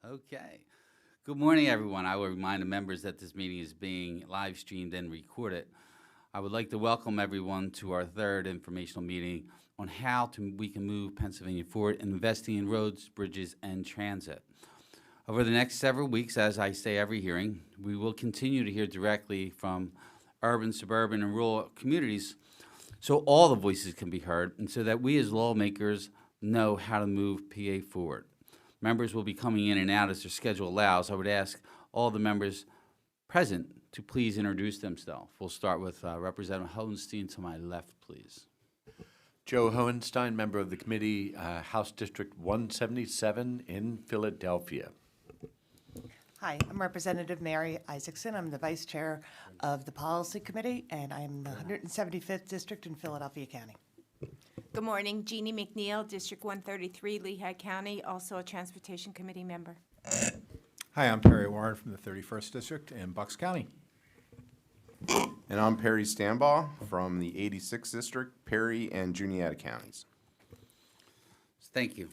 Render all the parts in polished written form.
Okay. Good morning, everyone. I will remind the members that this meeting is being live streamed and recorded. I would like to welcome everyone to our third informational meeting on how we can move Pennsylvania forward in investing in roads, bridges, and transit. Over the next several weeks, as I say every hearing, we will continue to hear directly from urban, suburban, and rural communities so all the voices can be heard and so that we as lawmakers know how to move PA forward. Members will be coming in and out as their schedule allows. I would ask all the members present to please introduce themselves. We'll start with Representative Hohenstein to my left, please. Joe Hohenstein, member of the committee, House District 177 in Philadelphia. Hi, I'm Representative Mary Isaacson. I'm the Vice Chair of the Policy Committee, and I'm the 175th District in Philadelphia County. Good morning, Jeannie McNeil, District 133, Lehigh County, also a Transportation Committee member. Hi, I'm Perry Warren from the 31st District in Bucks County. And I'm Perry Stambaugh from the 86th District, Perry and Juniata counties. Thank you.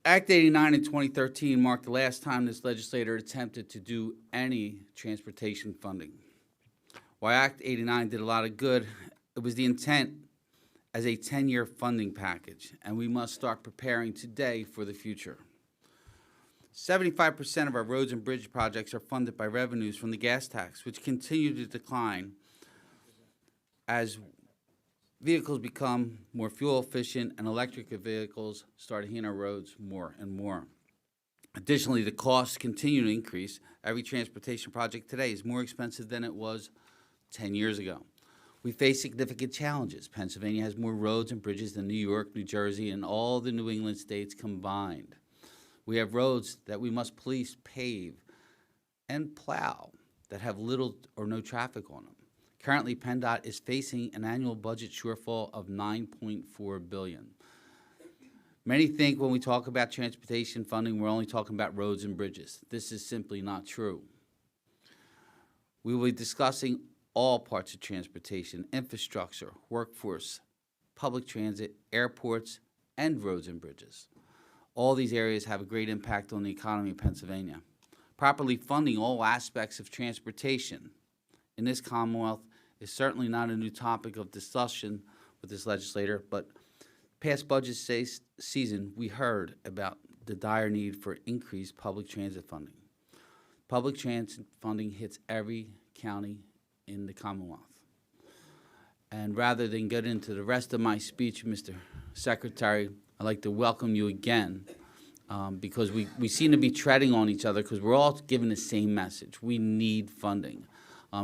Act 89 in 2013 marked the last time this legislature attempted to do any transportation funding. While Act 89 did a lot of good, it was the intent as a 10-year funding package, and we must start preparing today for the future. 75% of our roads and bridge projects are funded by revenues from the gas tax, which continue to decline as vehicles become more fuel efficient and electric vehicles start hitting our roads more and more. Additionally, the costs continue to increase. Every transportation project today is more expensive than it was 10 years ago. We face significant challenges. Pennsylvania has more roads and bridges than New York, New Jersey, and all the New England states combined. We have roads that we must police, pave, and plow that have little or no traffic on them. Currently, PennDOT is facing an annual budget shortfall of $9.4 billion. Many think when we talk about transportation funding, we're only talking about roads and bridges. This is simply not true. We will be discussing all parts of transportation, infrastructure, workforce, public transit, airports, and roads and bridges. All these areas have a great impact on the economy of Pennsylvania. Properly funding all aspects of transportation in this Commonwealth is certainly not a new topic of discussion with this legislator, but past budget season, we heard about the dire need for increased public transit funding. Public transit funding hits every county in the Commonwealth. And rather than get into the rest of my speech, Mr. Secretary, I'd like to welcome you again because we seem to be treading on each other because we're all giving the same message. We need funding.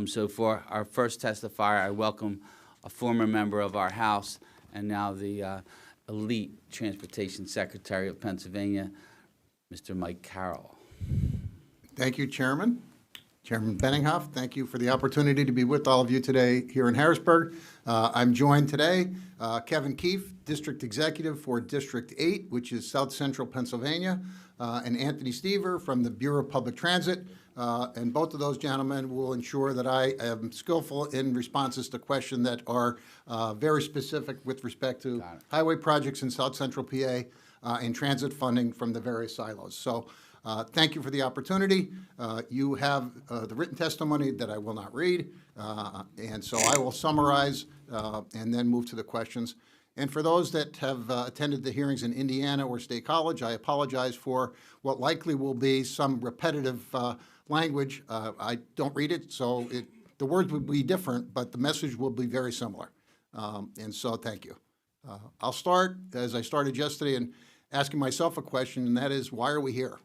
So for our first testifier, I welcome a former member of our House and now the elite Transportation Secretary of Pennsylvania, Mr. Mike Carroll. Thank you, Chairman. Chairman Benninghoff, thank you for the opportunity to be with all of you today here in Harrisburg. I'm joined today, Kevin Keefe, District Executive for District 8, which is South Central Pennsylvania, and Anthony Stever from the Bureau of Public Transit. And both of those gentlemen will ensure that I am skillful in responses to questions that are very specific with respect to highway projects in South Central PA and transit funding from the various silos. So thank you for the opportunity. You have the written testimony that I will not read, and so I will summarize and then move to the questions. And for those that have attended the hearings in Indiana or State College, I apologize for what likely will be some repetitive language. I don't read it, so the words will be different, but the message will be very similar. And so thank you. I'll start, as I started yesterday, in asking myself a question, and that is, why are we here?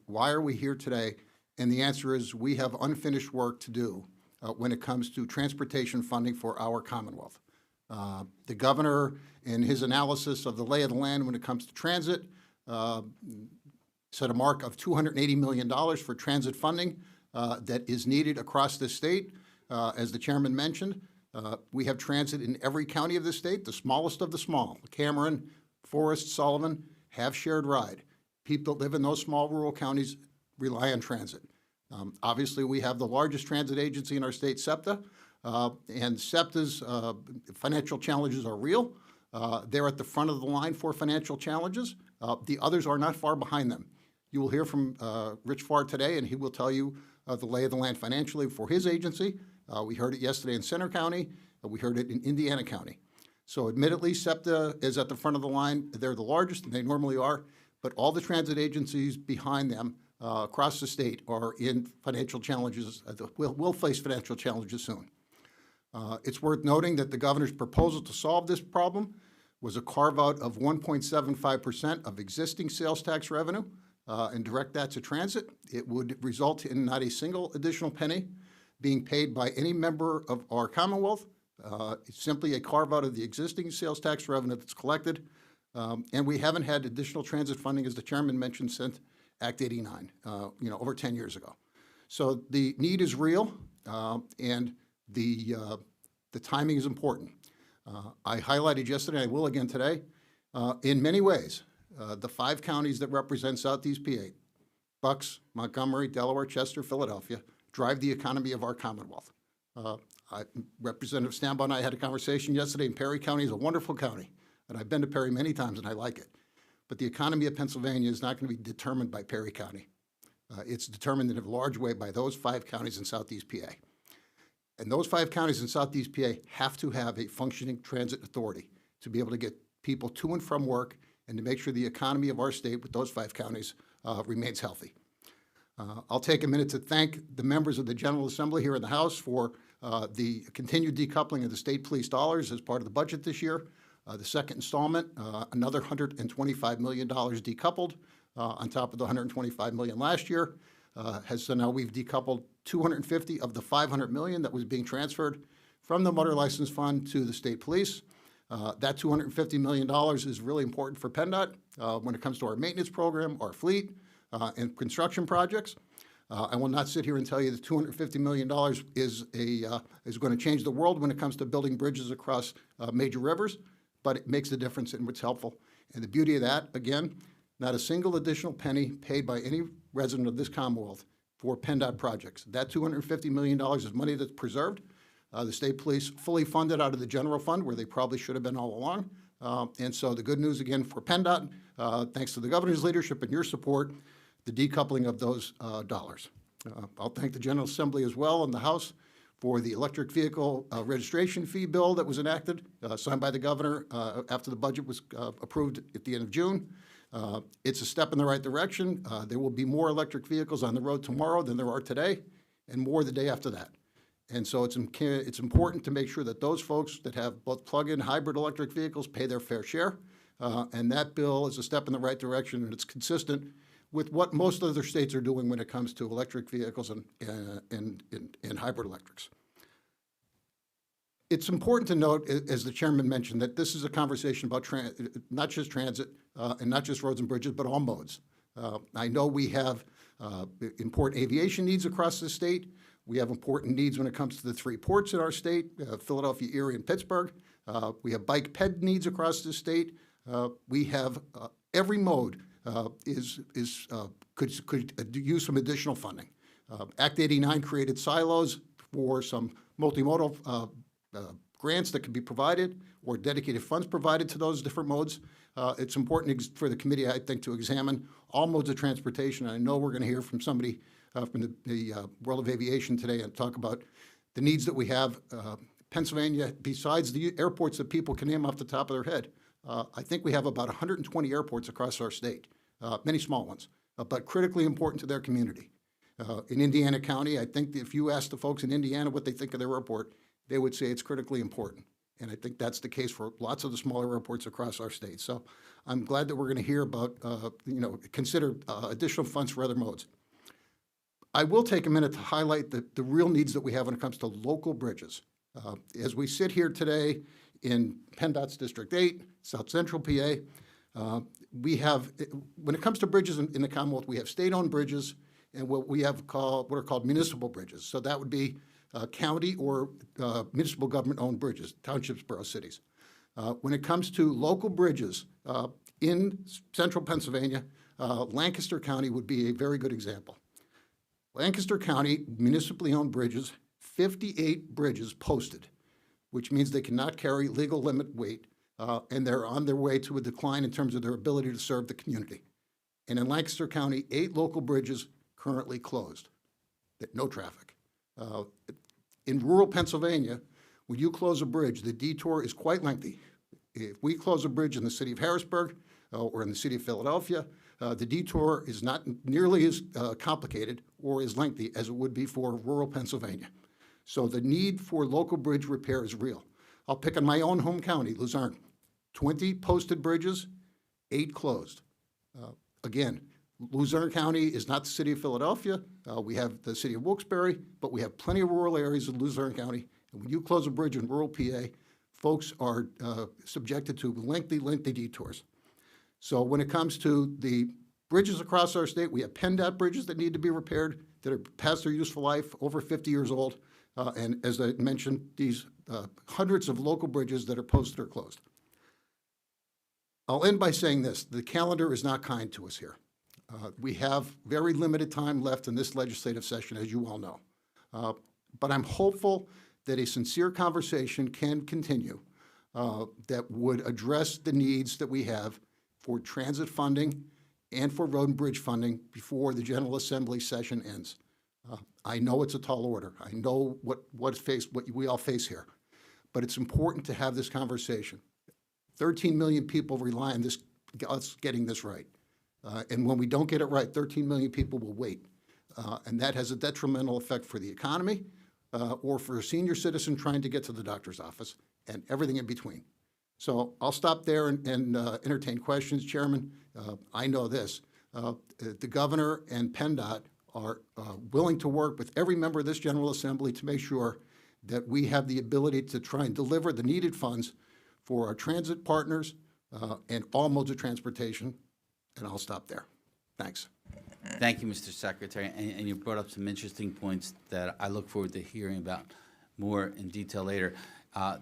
Why are we here today? And the answer is we have unfinished work to do when it comes to transportation funding for our Commonwealth. The governor, in his analysis of the lay of the land when it comes to transit, set a mark of $280 million for transit funding that is needed across the state. As the chairman mentioned, we have transit in every county of the state, the smallest of the small. Cameron, Forest, Sullivan have shared ride. People that live in those small rural counties rely on transit. Obviously, we have the largest transit agency in our state, SEPTA, and SEPTA's financial challenges are real. They're at the front of the line for financial challenges. The others are not far behind them. You will hear from Rich Farr today, and he will tell you the lay of the land financially for his agency. We heard it yesterday in Center County. We heard it in Indiana County. So admittedly, SEPTA is at the front of the line. They're the largest, and they normally are, but all the transit agencies behind them across the state are in financial challenges, will face financial challenges soon. It's worth noting that the governor's proposal to solve this problem was a carve-out of 1.75% of existing sales tax revenue and direct that to transit. It would result in not a single additional penny being paid by any member of our Commonwealth. It's simply a carve-out of the existing sales tax revenue that's collected. And we haven't had additional transit funding, as the chairman mentioned, since Act 89, over 10 years ago. So the need is real, and the timing is important. I highlighted yesterday, and I will again today, in many ways, the 5 counties that represent Southeast PA, Bucks, Montgomery, Delaware, Chester, Philadelphia, drive the economy of our Commonwealth. Representative Stambaugh and I had a conversation yesterday, and Perry County is a wonderful county, and I've been to Perry many times, and I like it. But the economy of Pennsylvania is not going to be determined by Perry County. It's determined in a large way by those 5 counties in Southeast PA. And those 5 counties in Southeast PA have to have a functioning transit authority to be able to get people to and from work and to make sure the economy of our state with those 5 counties remains healthy. I'll take a minute to thank the members of the General Assembly here in the House for the continued decoupling of the state police dollars as part of the budget this year. The second installment, another $125 million decoupled on top of the $125 million last year. So now we've decoupled 250 of the $500 million that was being transferred from the motor license fund to the state police. That $250 million is really important for PennDOT when it comes to our maintenance program, our fleet, and construction projects. I will not sit here and tell you that $250 million is going to change the world when it comes to building bridges across major rivers, but it makes a difference and it's helpful. And the beauty of that, again, not a single additional penny paid by any resident of this Commonwealth for PennDOT projects. That $250 million is money that's preserved. The state police fully funded out of the general fund, where they probably should have been all along. And so the good news, again, for PennDOT, thanks to the governor's leadership and your support, the decoupling of those dollars. I'll thank the General Assembly as well and the House for the electric vehicle registration fee bill that was enacted, signed by the governor after the budget was approved at the end of June. It's a step in the right direction. There will be more electric vehicles on the road tomorrow than there are today, and more the day after that. And so it's important to make sure that those folks that have both plug-in hybrid electric vehicles pay their fair share. And that bill is a step in the right direction, and it's consistent with what most other states are doing when it comes to electric vehicles and hybrid electrics. It's important to note, as the chairman mentioned, that this is a conversation about not just transit and not just roads and bridges, but all modes. I know we have important aviation needs across the state. We have important needs when it comes to the 3 ports in our state, Philadelphia, Erie, and Pittsburgh. We have bike ped needs across the state. We have every mode could use some additional funding. Act 89 created silos for some multimodal grants that could be provided or dedicated funds provided to those different modes. It's important for the committee, I think, to examine all modes of transportation. I know we're going to hear from somebody from the world of aviation today and talk about the needs that we have. Pennsylvania, besides the airports that people can name off the top of their head, I think we have about 120 airports across our state, many small ones, but critically important to their community. In Indiana County, I think if you ask the folks in Indiana what they think of their airport, they would say it's critically important. And I think that's the case for lots of the smaller airports across our state. So I'm glad that we're going to hear about, consider additional funds for other modes. I will take a minute to highlight the real needs that we have when it comes to local bridges. As we sit here today in PennDOT's District 8, South Central PA, we have, when it comes to bridges in the Commonwealth, we have state-owned bridges and what are called municipal bridges. So that would be county or municipal government-owned bridges, townships, boroughs, cities. When it comes to local bridges in central Pennsylvania, Lancaster County would be a very good example. Lancaster County municipally owned bridges, 58 bridges posted, which means they cannot carry legal limit weight, and they're on their way to a decline in terms of their ability to serve the community. And in Lancaster County, 8 local bridges currently closed, no traffic. In rural Pennsylvania, when you close a bridge, the detour is quite lengthy. If we close a bridge in the city of Harrisburg or in the city of Philadelphia, the detour is not nearly as complicated or as lengthy as it would be for rural Pennsylvania. So the need for local bridge repair is real. I'll pick on my own home county, Luzerne. 20 posted bridges, 8 closed. Again, Luzerne County is not the city of Philadelphia. We have the city of Wilkes-Barre, but we have plenty of rural areas in Luzerne County. And when you close a bridge in rural PA, folks are subjected to lengthy, lengthy detours. So when it comes to the bridges across our state, we have PennDOT bridges that need to be repaired that are past their useful life, over 50 years old. And as I mentioned, these hundreds of local bridges that are posted or closed. I'll end by saying this: the calendar is not kind to us here. We have very limited time left in this legislative session, as you all know. But I'm hopeful that a sincere conversation can continue that would address the needs that we have for transit funding and for road and bridge funding before the General Assembly session ends. I know it's a tall order. I know what we all face here. But it's important to have this conversation. 13 million people rely on us getting this right. And when we don't get it right, 13 million people will wait. And that has a detrimental effect for the economy or for a senior citizen trying to get to the doctor's office and everything in between. So I'll stop there and entertain questions, Chairman. I know this. The governor and PennDOT are willing to work with every member of this General Assembly to make sure that we have the ability to try and deliver the needed funds for our transit partners and all modes of transportation. And I'll stop there. Thanks. Thank you, Mr. Secretary. And you brought up some interesting points that I look forward to hearing about more in detail later.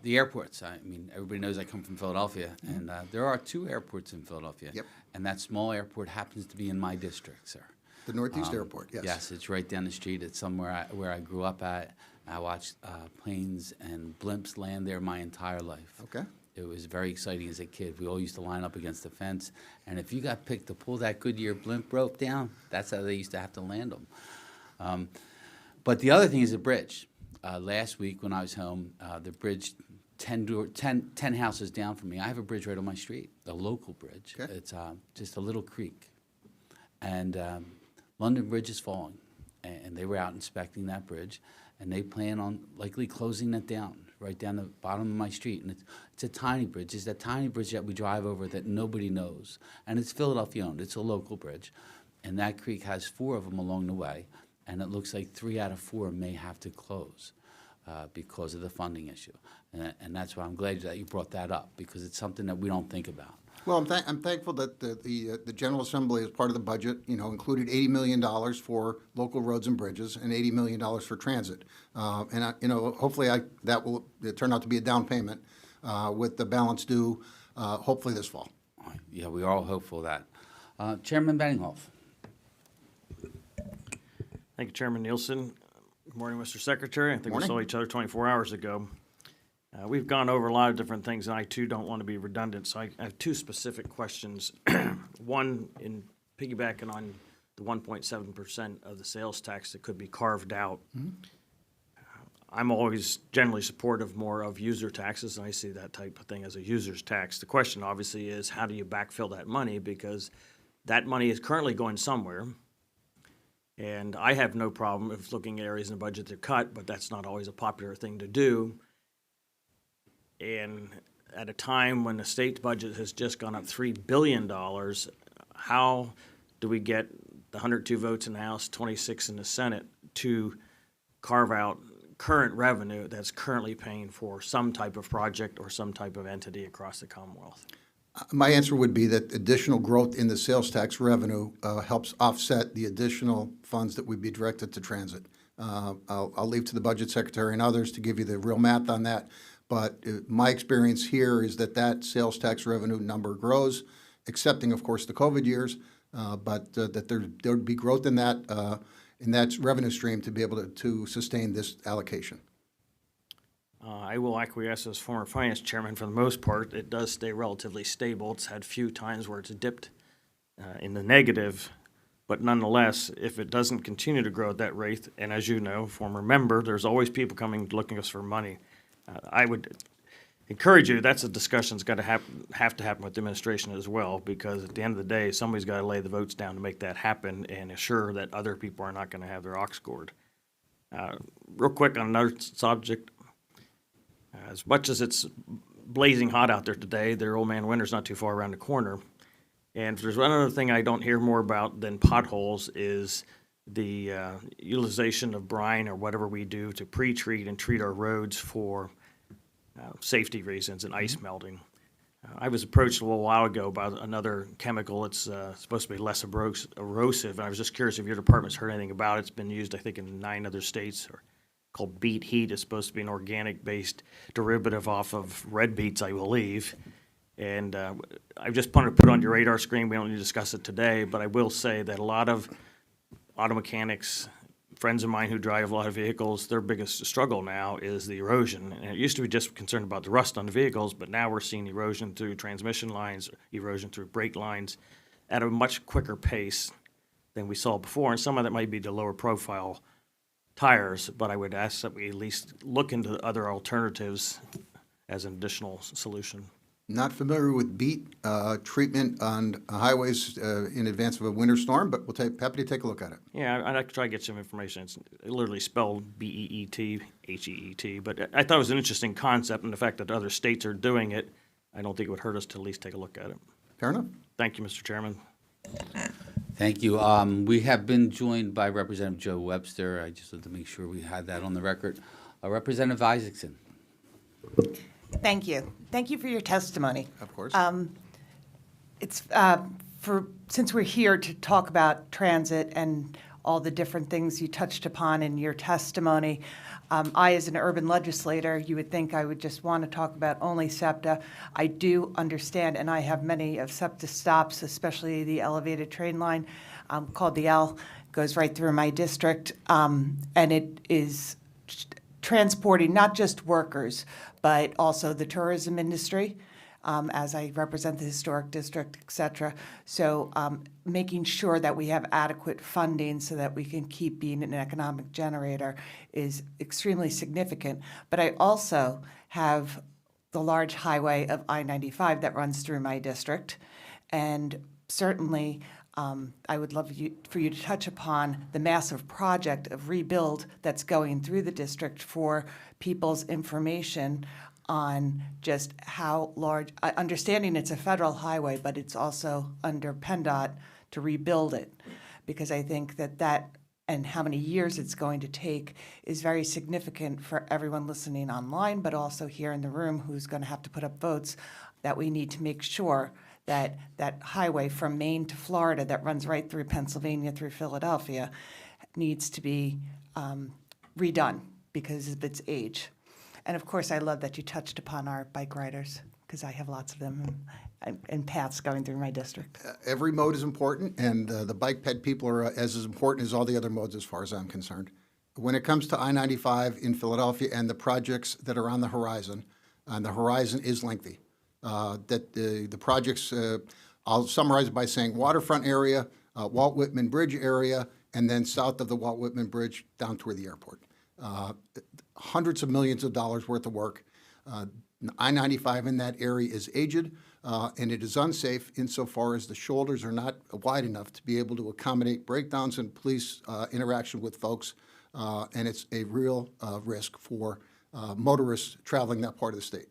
The airports, I mean, everybody knows I come from Philadelphia, and there are 2 airports in Philadelphia. Yep. And that small airport happens to be in my district, sir. The Northeast Airport, yes. Yes, it's right down the street. It's somewhere where I grew up at. I watched planes and blimps land there my entire life. Okay. It was very exciting as a kid. We all used to line up against the fence, and if you got picked to pull that Goodyear blimp rope down, that's how they used to have to land them. But the other thing is the bridge. Last week when I was home, the bridge 10 houses down from me, I have a bridge right on my street, a local bridge. Okay. It's just a little creek. And London Bridge is falling, and they were out inspecting that bridge, and they plan on likely closing it down, right down the bottom of my street. And it's a tiny bridge. It's that tiny bridge that we drive over that nobody knows. And it's Philadelphia-owned. It's a local bridge. And that creek has 4 of them along the way, and it looks like 3 out of 4 may have to close because of the funding issue. And that's why I'm glad that you brought that up, because it's something that we don't think about. Well, I'm thankful that the General Assembly, as part of the budget, included $80 million for local roads and bridges and $80 million for transit. And hopefully that will turn out to be a down payment with the balance due hopefully this fall. Yeah, we are all hopeful of that. Chairman Benninghoff. Thank you, Chairman Nielsen. Good morning, Mr. Secretary. I think Morning. we saw each other 24 hours ago. We've gone over a lot of different things, and I, too, don't want to be redundant, so I have 2 specific questions. One, in piggybacking on the 1.7% of the sales tax that could be carved out. I'm always generally supportive more of user taxes, and I see that type of thing as a user's tax. The question, obviously, is how do you backfill that money, because that money is currently going somewhere. And I have no problem if looking at areas in the budget to cut, but that's not always a popular thing to do. And at a time when the state budget has just gone up $3 billion, how do we get the 102 votes in the House, 26 in the Senate to carve out current revenue that's currently paying for some type of project or some type of entity across the Commonwealth? My answer would be that additional growth in the sales tax revenue helps offset the additional funds that would be directed to transit. I'll leave to the Budget Secretary and others to give you the real math on that. But my experience here is that sales tax revenue number grows, excepting, of course, the COVID years, but that there would be growth in that revenue stream to be able to sustain this allocation. I will acquiesce as former finance chairman. For the most part, it does stay relatively stable. It's had few times where it's dipped in the negative. But nonetheless, if it doesn't continue to grow at that rate, and as you know, former member, there's always people coming looking us for money. I would encourage you, that's a discussion that's got to have to happen with the administration as well, because at the end of the day, somebody's got to lay the votes down to make that happen and assure that other people are not going to have their ox gored. Real quick on another subject, as much as it's blazing hot out there today, their old man winter's not too far around the corner. And if there's one other thing I don't hear more about than potholes is the utilization of brine or whatever we do to pre-treat and treat our roads for safety reasons and ice melting. I was approached a little while ago about another chemical. It's supposed to be less erosive, and I was just curious if your department's heard anything about it. It's been used, I think, in 9 other states, called beet heat. It's supposed to be an organic-based derivative off of red beets, I believe. And I just wanted to put it on your radar screen. We don't need to discuss it today, but I will say that a lot of auto mechanics, friends of mine who drive a lot of vehicles, their biggest struggle now is the erosion. And it used to be just concerned about the rust on the vehicles, but now we're seeing erosion through transmission lines, erosion through brake lines at a much quicker pace than we saw before. And some of that might be the lower profile tires, but I would ask that we at least look into other alternatives as an additional solution. Not familiar with beet treatment on highways in advance of a winter storm, but happy to take a look at it. Yeah, I'd like to try to get some information. It's literally spelled BEET, HEET, but I thought it was an interesting concept, and the fact that other states are doing it, I don't think it would hurt us to at least take a look at it. Fair enough. Thank you, Mr. Chairman. Thank you. We have been joined by Representative Joe Webster. I just wanted to make sure we had that on the record. Representative Isaacson. Thank you. Thank you for your testimony. Of course. It's since we're here to talk about transit and all the different things you touched upon in your testimony, I, as an urban legislator, you would think I would just want to talk about only SEPTA. I do understand, and I have many of SEPTA stops, especially the elevated train line called the L, goes right through my district, and it is transporting not just workers, but also the tourism industry, as I represent the historic district, et cetera. So making sure that we have adequate funding so that we can keep being an economic generator is extremely significant. But I also have the large highway of I-95 that runs through my district, and certainly I would love for you to touch upon the massive project of rebuild that's going through the district for people's information on just how large, understanding it's a federal highway, but it's also under PennDOT to rebuild it. Because I think that and how many years it's going to take is very significant for everyone listening online, but also here in the room who's going to have to put up votes, that we need to make sure that that highway from Maine to Florida that runs right through Pennsylvania, through Philadelphia, needs to be redone because of its age. And of course, I love that you touched upon our bike riders, because I have lots of them and paths going through my district. Every mode is important, and the bike ped people are as important as all the other modes as far as I'm concerned. When it comes to I-95 in Philadelphia and the projects that are on the horizon is lengthy. That the projects, I'll summarize it by saying waterfront area, Walt Whitman Bridge area, and then south of the Walt Whitman Bridge down toward the airport. Hundreds of millions of dollars worth of work. I-95 in that area is aged, and it is unsafe insofar as the shoulders are not wide enough to be able to accommodate breakdowns and police interaction with folks, and it's a real risk for motorists traveling that part of the state.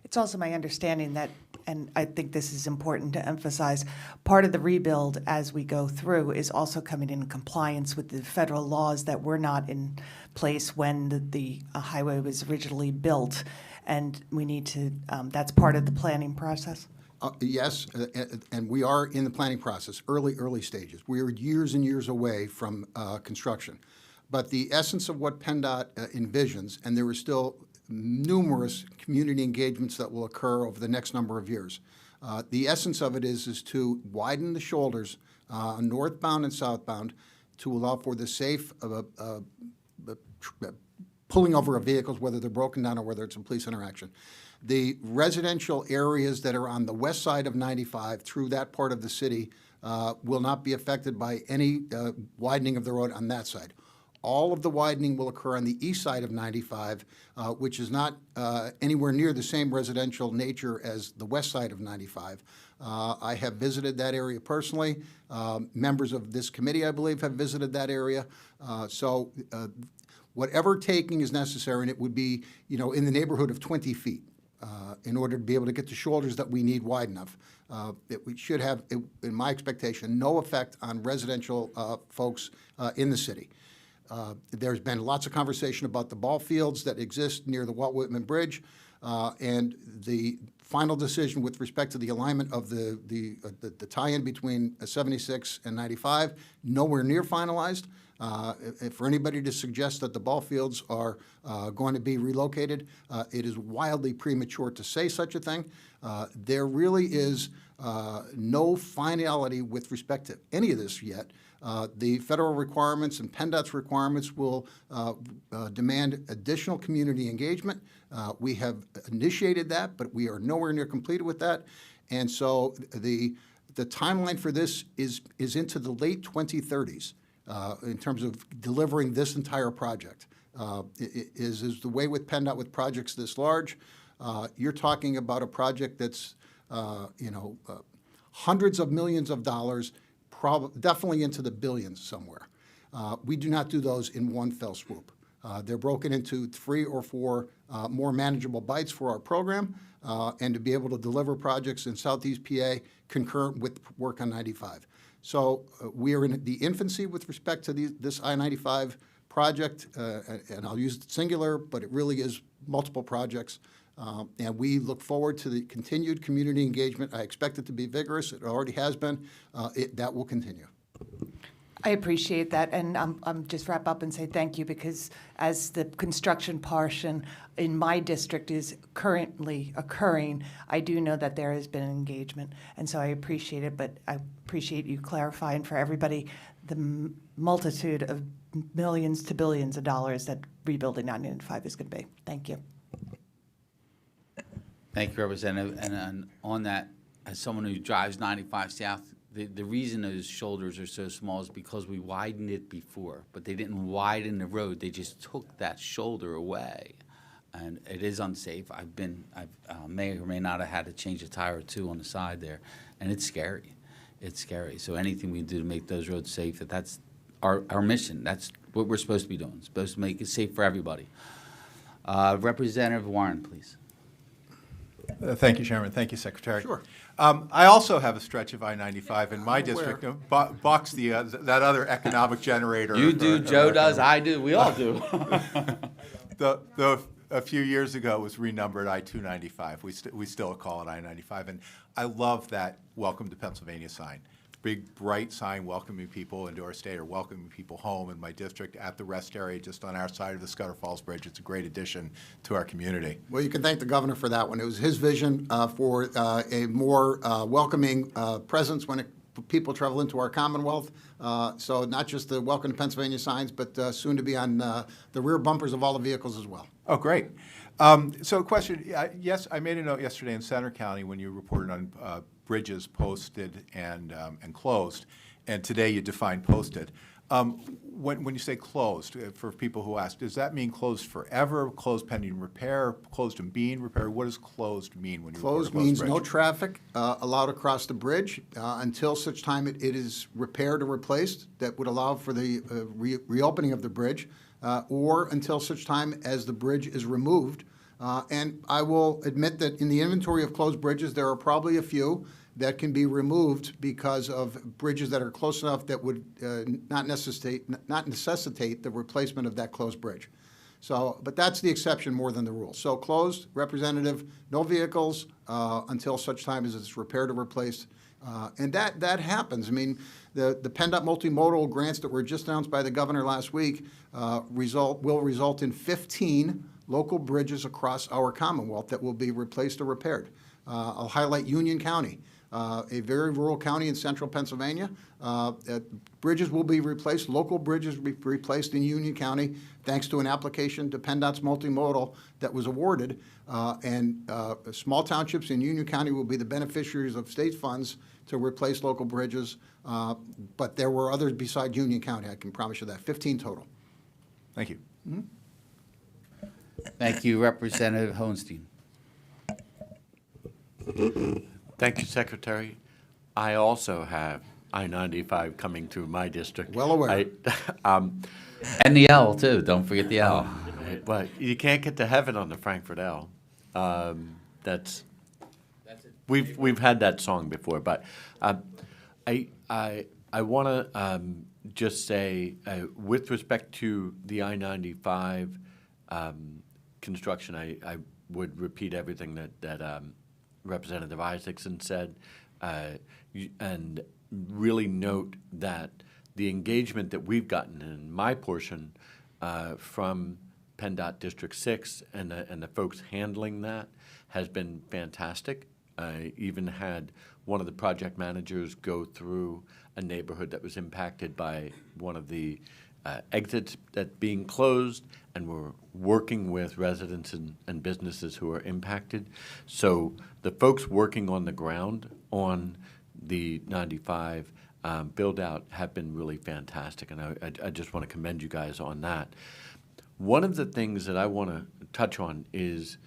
It's also my understanding that, and I think this is important to emphasize, part of the rebuild as we go through is also coming in compliance with the federal laws that were not in place when the highway was originally built. And we need to, that's part of the planning process? Yes, and we are in the planning process, early stages. We are years and years away from construction. But the essence of what PennDOT envisions, and there are still numerous community engagements that will occur over the next number of years. The essence of it is to widen the shoulders northbound and southbound to allow for the safe pulling over of vehicles, whether they're broken down or whether it's a police interaction. The residential areas that are on the west side of 95 through that part of the city will not be affected by any widening of the road on that side. All of the widening will occur on the east side of 95, which is not anywhere near the same residential nature as the west side of 95. I have visited that area personally. Members of this committee, I believe, have visited that area. So whatever taking is necessary, and it would be, in the neighborhood of 20 feet in order to be able to get the shoulders that we need wide enough. We should have, in my expectation, no effect on residential folks in the city. There's been lots of conversation about the ball fields that exist near the Walt Whitman Bridge, and the final decision with respect to the alignment of the tie-in between 76 and 95, nowhere near finalized. For anybody to suggest that the ball fields are going to be relocated, it is wildly premature to say such a thing. There really is no finality with respect to any of this yet. The federal requirements and PennDOT's requirements will demand additional community engagement. We have initiated that, but we are nowhere near completed with that. And so the timeline for this is into the late 2030s in terms of delivering this entire project. Is the way with PennDOT with projects this large. You're talking about a project that's hundreds of millions of dollars, definitely into the billions somewhere. We do not do those in one fell swoop. They're broken into 3 or 4 more manageable bites for our program, and to be able to deliver projects in Southeast PA concurrent with work on 95. So we are in the infancy with respect to this I-95 project, and I'll use singular, but it really is multiple projects. And we look forward to the continued community engagement. I expect it to be vigorous. It already has been. That will continue. I appreciate that, and I'm just wrap up and say thank you, because as the construction portion in my district is currently occurring, I do know that there has been engagement, and so I appreciate it, but I appreciate you clarifying for everybody the multitude of millions to billions of dollars that rebuilding 95 is going to be. Thank you. Thank you, Representative. And on that, as someone who drives 95 South, the reason those shoulders are so small is because we widened it before, but they didn't widen the road. They just took that shoulder away, and it is unsafe. I may or may not have had to change a tire or two on the side there, and it's scary. It's scary. So anything we do to make those roads safe, that's our mission. That's what we're supposed to be doing. Supposed to make it safe for everybody. Representative Warren, please. Thank you, Chairman. Thank you, Secretary. Sure. I also have a stretch of I-95 in my district. Bucks that other economic generator. You do, Joe does, I do, we all do. A few years ago, it was renumbered I-295. We still call it I-95, and I love that Welcome to Pennsylvania sign. Big, bright sign welcoming people into our state or welcoming people home in my district at the rest area just on our side of the Scudder Falls Bridge. It's a great addition to our community. Well, you can thank the governor for that one. It was his vision for a more welcoming presence when people travel into our Commonwealth. So not just the Welcome to Pennsylvania signs, but soon to be on the rear bumpers of all the vehicles as well. Oh, great. So a question, yes, I made a note yesterday in Center County when you reported on bridges posted and closed, and today you define posted. When you say closed, for people who ask, does that mean closed forever, closed pending repair, closed and being repaired? What does closed mean when you report a Closed closed means bridge? no traffic allowed across the bridge until such time it is repaired or replaced. That would allow for the reopening of the bridge, or until such time as the bridge is removed. And I will admit that in the inventory of closed bridges, there are probably a few that can be removed because of bridges that are close enough that would not necessitate the replacement of that closed bridge. So, but that's the exception more than the rule. So closed, Representative, no vehicles until such time as it's repaired or replaced. And that happens. I mean, the PennDOT multimodal grants that were just announced by the governor last week will result in 15 local bridges across our Commonwealth that will be replaced or repaired. I'll highlight Union County. a very rural county in central Pennsylvania. Bridges will be replaced, local bridges will be replaced in Union County, thanks to an application to PennDOT's multimodal that was awarded. Small townships in Union County will be the beneficiaries of state funds to replace local bridges. But there were others beside Union County, I can promise you that, 15 total. Thank you. Thank you, Representative Hohenstein. Thank you, Secretary. I also have I-95 coming through my district. Well aware. And the L, too. Don't forget the L. But you can't get to heaven on the Frankfurt L. We've had that song before, but I want to just say, with respect to the I-95 construction, I would repeat everything that Representative Isaacson said, and really note that the engagement that we've gotten in my portion from PennDOT District 6 and the folks handling that has been fantastic. I even had one of the project managers go through a neighborhood that was impacted by one of the exits that being closed, and we're working with residents and businesses who are impacted. So the folks working on the ground on the 95 build-out have been really fantastic, and I just want to commend you guys on that. One of the things that I want to touch on is,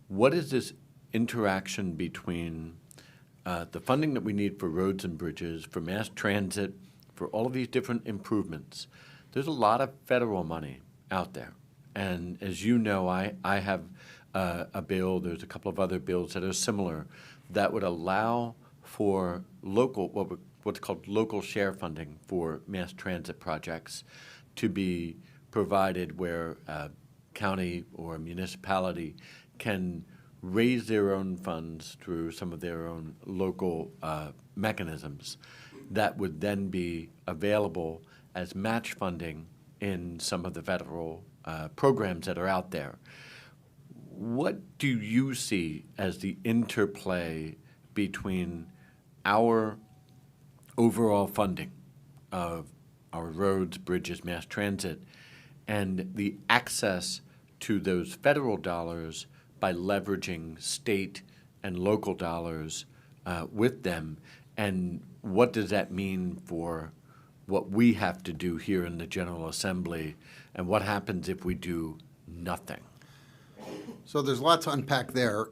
what is this interaction between the funding that we need for roads and bridges, for mass transit, for all of these different improvements? There's a lot of federal money out there. And as you know, I have a bill, there's a couple of other bills that are similar, that would allow for local, what's called local share funding for mass transit projects to be provided, where county or municipality can raise their own funds through some of their own local mechanisms that would then be available as match funding in some of the federal programs that are out there. What do you see as the interplay between our overall funding of our roads, bridges, mass transit, and the access to those federal dollars by leveraging state and local dollars with them? And what does that mean for what we have to do here in the General Assembly, and what happens if we do nothing? So there's a lot to unpack there.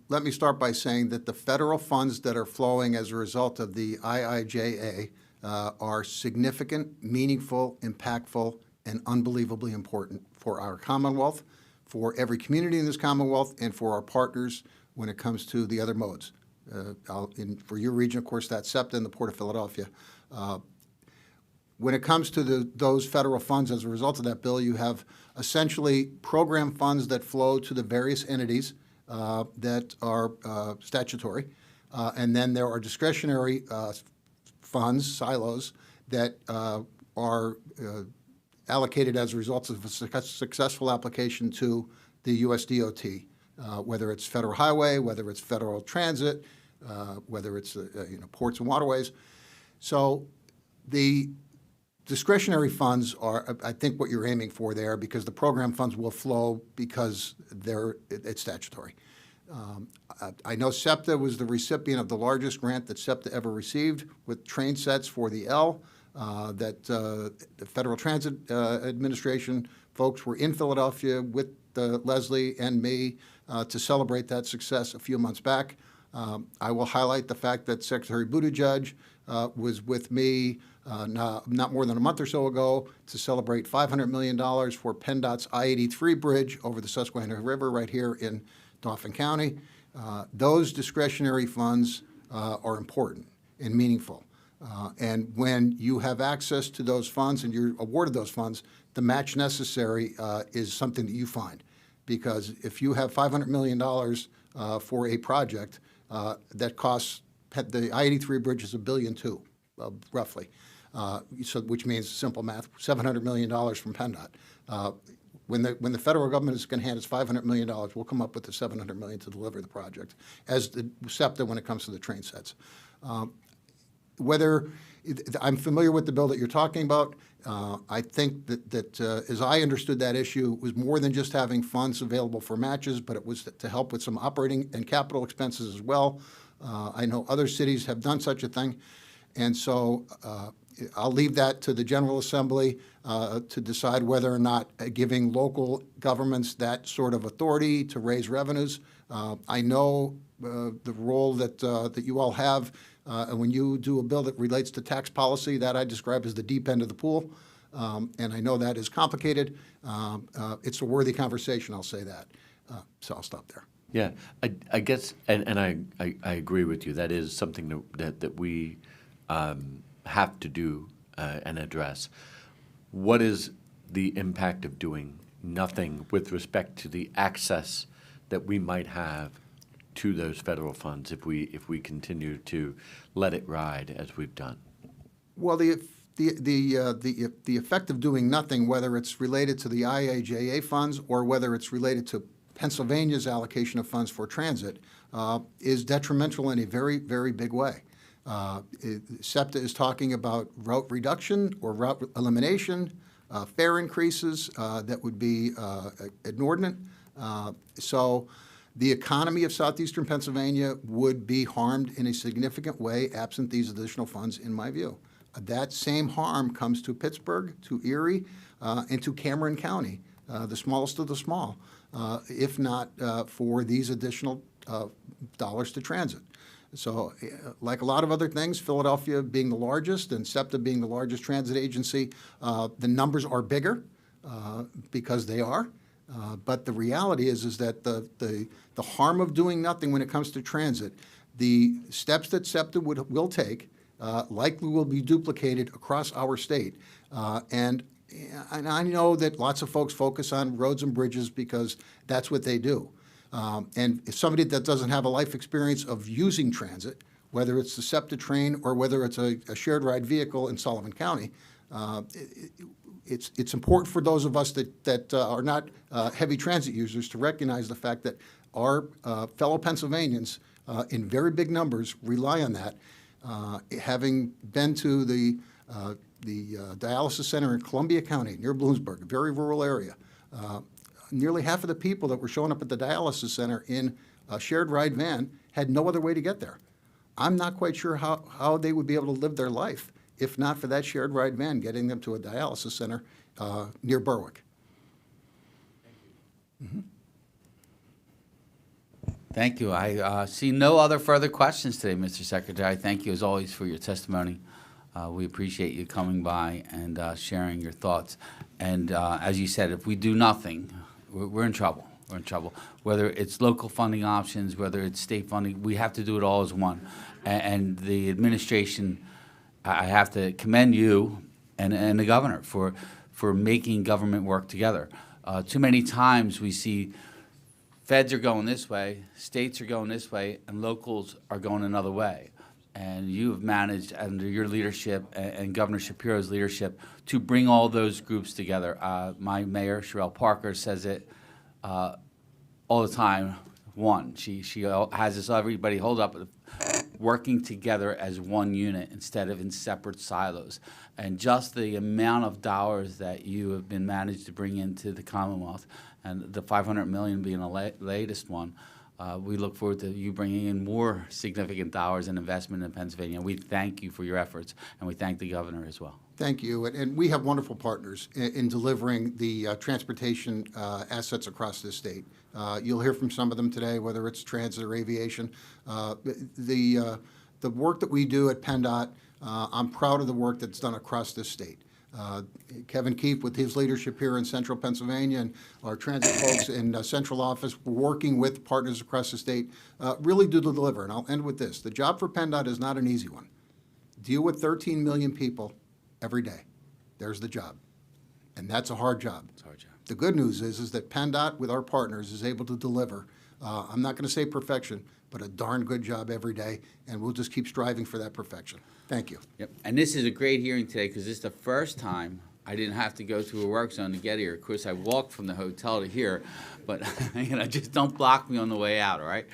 Let me start by saying that the federal funds that are flowing as a result of the IIJA are significant, meaningful, impactful, and unbelievably important for our Commonwealth, for every community in this Commonwealth, and for our partners when it comes to the other modes. For your region, of course, that's SEPTA and the Port of Philadelphia. When it comes to those federal funds as a result of that bill, you have essentially program funds that flow to the various entities that are statutory, and then there are discretionary funds, silos, that are allocated as a result of a successful application to the US DOT, whether it's federal highway, whether it's federal transit, whether it's ports and waterways. So the discretionary funds are, I think, what you're aiming for there, because the program funds will flow because it's statutory. I know SEPTA was the recipient of the largest grant that SEPTA ever received, with train sets for the L, that the Federal Transit Administration folks were in Philadelphia with Leslie and me to celebrate that success a few months back. I will highlight the fact that Secretary Buttigieg was with me not more than a month or so ago to celebrate $500 million for PennDOT's I-83 bridge over the Susquehanna River right here in Dauphin County. Those discretionary funds are important and meaningful. And when you have access to those funds and you're awarded those funds, the match necessary is something that you find. Because if you have $500 million for a project that costs, the I-83 bridge is $1.2 billion, roughly, which means simple math, $700 million from PennDOT. when the federal government is going to hand us $500 million, we'll come up with the $700 million to deliver the project, as the SEPTA when it comes to the train sets. I'm familiar with the bill that you're talking about. I think that as I understood that issue, it was more than just having funds available for matches, but it was to help with some operating and capital expenses as well. I know other cities have done such a thing, and so I'll leave that to the General Assembly to decide whether or not giving local governments that sort of authority to raise revenues. I know the role that you all have, and when you do a bill that relates to tax policy, that I describe as the deep end of the pool, and I know that is complicated. It's a worthy conversation, I'll say that. So I'll stop there. Yeah, I guess, and I agree with you. That is something that we have to do and address. What is the impact of doing nothing with respect to the access that we might have to those federal funds if we continue to let it ride as we've done? Well, the effect of doing nothing, whether it's related to the IIJA funds or whether it's related to Pennsylvania's allocation of funds for transit, is detrimental in a very, very big way. SEPTA is talking about route reduction or route elimination, fare increases that would be inordinate. So the economy of southeastern Pennsylvania would be harmed in a significant way absent these additional funds, in my view. That same harm comes to Pittsburgh, to Erie, and to Cameron County, the smallest of the small, if not for these additional dollars to transit. So like a lot of other things, Philadelphia being the largest and SEPTA being the largest transit agency, the numbers are bigger because they are. But the reality is that the harm of doing nothing when it comes to transit, the steps that SEPTA will take likely will be duplicated across our state. And I know that lots of folks focus on roads and bridges because that's what they do. And if somebody that doesn't have a life experience of using transit, whether it's the SEPTA train or whether it's a shared ride vehicle in Sullivan County, it's important for those of us that are not heavy transit users to recognize the fact that our fellow Pennsylvanians in very big numbers rely on that. Having been to the dialysis center in Columbia County near Bloomsburg, a very rural area, nearly half of the people that were showing up at the dialysis center in a shared ride van had no other way to get there. I'm not quite sure how they would be able to live their life if not for that shared ride van getting them to a dialysis center near Berwick. Thank you. I see no other further questions today, Mr. Secretary. Thank you, as always, for your testimony. We appreciate you coming by and sharing your thoughts. And as you said, if we do nothing, we're in trouble. We're in trouble. Whether it's local funding options, whether it's state funding, we have to do it all as one. And the administration, I have to commend you and the governor for making government work together. Too many times we see feds are going this way, states are going this way, and locals are going another way. And you have managed, under your leadership and Governor Shapiro's leadership, to bring all those groups together. My mayor, Sherelle Parker, says it all the time. One, she has us everybody hold up, working together as one unit instead of in separate silos. And just the amount of dollars that you have been managed to bring into the Commonwealth, and the $500 million being the latest one, we look forward to you bringing in more significant dollars and investment in Pennsylvania. We thank you for your efforts, and we thank the governor as well. Thank you. And we have wonderful partners in delivering the transportation assets across this state. You'll hear from some of them today, whether it's transit or aviation. The work that we do at PennDOT, I'm proud of the work that's done across this state. Kevin Keefe, with his leadership here in central Pennsylvania, and our transit folks in central office, working with partners across the state, really do deliver. And I'll end with this. The job for PennDOT is not an easy one. Deal with 13 million people every day. There's the job. And that's a hard job. It's a hard job. The good news is that PennDOT, with our partners, is able to deliver, I'm not going to say perfection, but a darn good job every day, and we'll just keep striving for that perfection. Thank you. Yep. And this is a great hearing today because this is the first time I didn't have to go through a work zone to get here. Of course, I walked from the hotel to here, but, just don't block me on the way out, all right?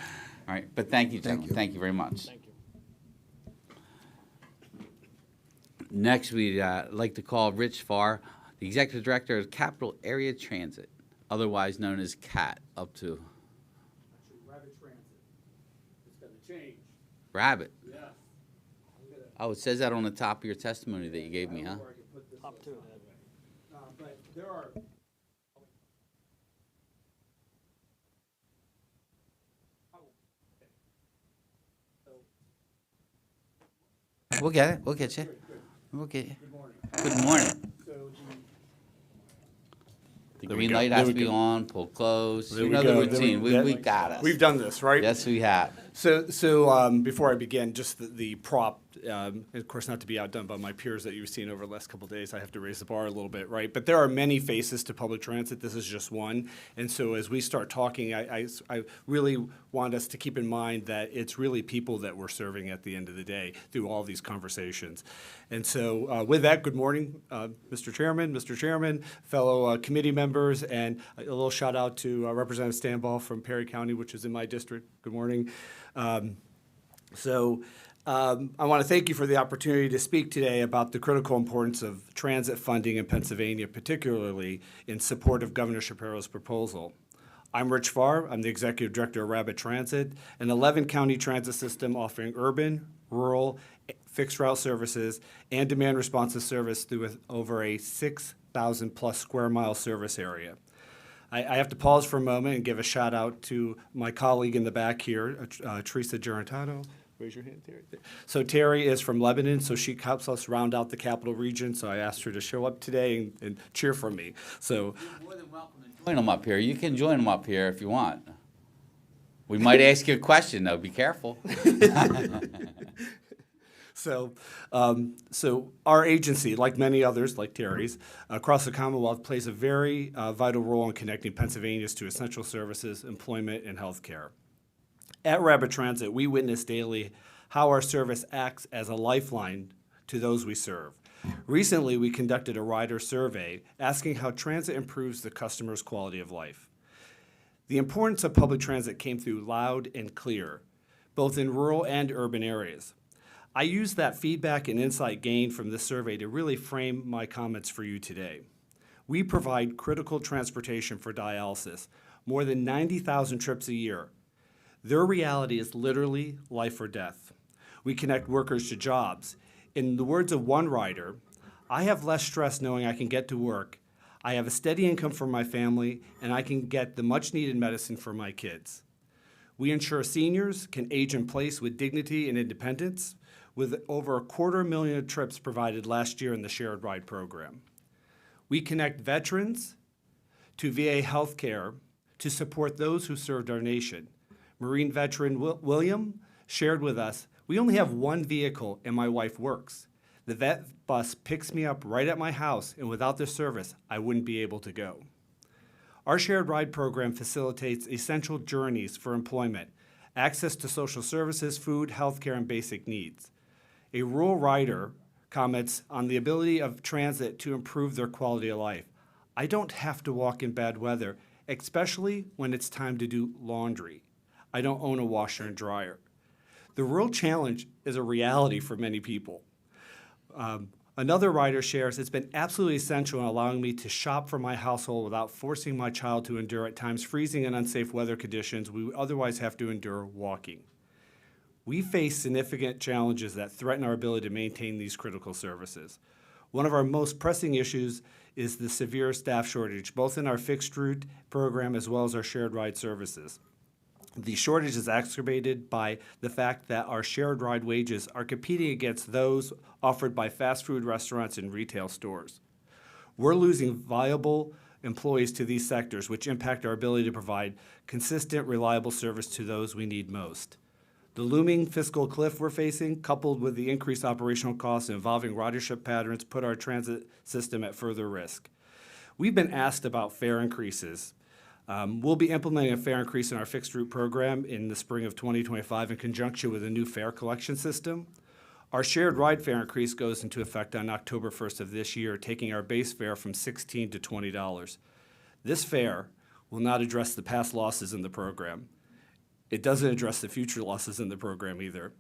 All right, but thank you, gentlemen. you. Thank you very much. Thank you. Next, we'd like to call Rich Farr, the Executive Director of Capital Area Transit, otherwise known as CAT, up to Rabbit Transit. It's gonna change. Rabbit. Yeah. Oh, it says that on the top of your testimony that you gave me, huh? Where I can put this Up to it. But there are. We'll get it. We'll get you. We'll get you. Good morning. Good morning. So The There we green go. light There has we to be go. on, pull close. There You we know go. the There we- routine. We got us. We've done this, right? Yes, we have. So before I begin, just the prop, of course, not to be outdone by my peers that you've seen over the last couple of days, I have to raise the bar a little bit, right? But there are many faces to public transit. This is just one. And so as we start talking, I really want us to keep in mind that it's really people that we're serving at the end of the day through all these conversations. And so with that, good morning, Mr. Chairman, fellow committee members, and a little shout out to Representative Stanball from Perry County, which is in my district. Good morning. I want to thank you for the opportunity to speak today about the critical importance of transit funding in Pennsylvania, particularly in support of Governor Shapiro's proposal. I'm Rich Farr. I'm the Executive Director of Rabbit Transit, an 11-county transit system offering urban, rural, fixed route services, and demand responsive service through over a 6,000-plus square mile service area. I have to pause for a moment and give a shout out to my colleague in the back here, Teresa Gerentano. Raise your hand, Terry. So Terry is from Lebanon, so she helps us round out the capital region. So I asked her to show up today and cheer for me. So You're more than welcome to join them up here. You can join them up here if you want. We might ask you a question, though. Be careful. So our agency, like many others, like Terry's, across the Commonwealth, plays a very vital role in connecting Pennsylvanians to essential services, employment, and health care. At Rabbit Transit, we witness daily how our service acts as a lifeline to those we serve. Recently, we conducted a rider survey asking how transit improves the customer's quality of life. The importance of public transit came through loud and clear, both in rural and urban areas. I used that feedback and insight gained from this survey to really frame my comments for you today. We provide critical transportation for dialysis, more than 90,000 trips a year. Their reality is literally life or death. We connect workers to jobs. In the words of one rider, I have less stress knowing I can get to work, I have a steady income for my family, and I can get the much-needed medicine for my kids. We ensure seniors can age in place with dignity and independence, with over 250,000 trips provided last year in the Shared Ride program. We connect veterans to VA healthcare to support those who served our nation. Marine veteran William shared with us, "We only have one vehicle and my wife works. The vet bus picks me up right at my house, and without this service, I wouldn't be able to go." Our Shared Ride program facilitates essential journeys for employment, access to social services, food, healthcare, and basic needs. A rural rider comments on the ability of transit to improve their quality of life. "I don't have to walk in bad weather, especially when it's time to do laundry. I don't own a washer and dryer." The real challenge is a reality for many people. Another rider shares, "It's been absolutely essential in allowing me to shop for my household without forcing my child to endure at times freezing and unsafe weather conditions we would otherwise have to endure walking." We face significant challenges that threaten our ability to maintain these critical services. One of our most pressing issues is the severe staff shortage, both in our fixed route program as well as our shared ride services. The shortage is exacerbated by the fact that our shared ride wages are competing against those offered by fast food restaurants and retail stores. We're losing viable employees to these sectors, which impact our ability to provide consistent, reliable service to those we need most. The looming fiscal cliff we're facing, coupled with the increased operational costs and evolving ridership patterns, put our transit system at further risk. We've been asked about fare increases. We'll be implementing a fare increase in our fixed route program in the spring of 2025 in conjunction with a new fare collection system. Our shared ride fare increase goes into effect on October 1st of this year, taking our base fare from $16 to $20. This fare will not address the past losses in the program. It doesn't address the future losses in the program either.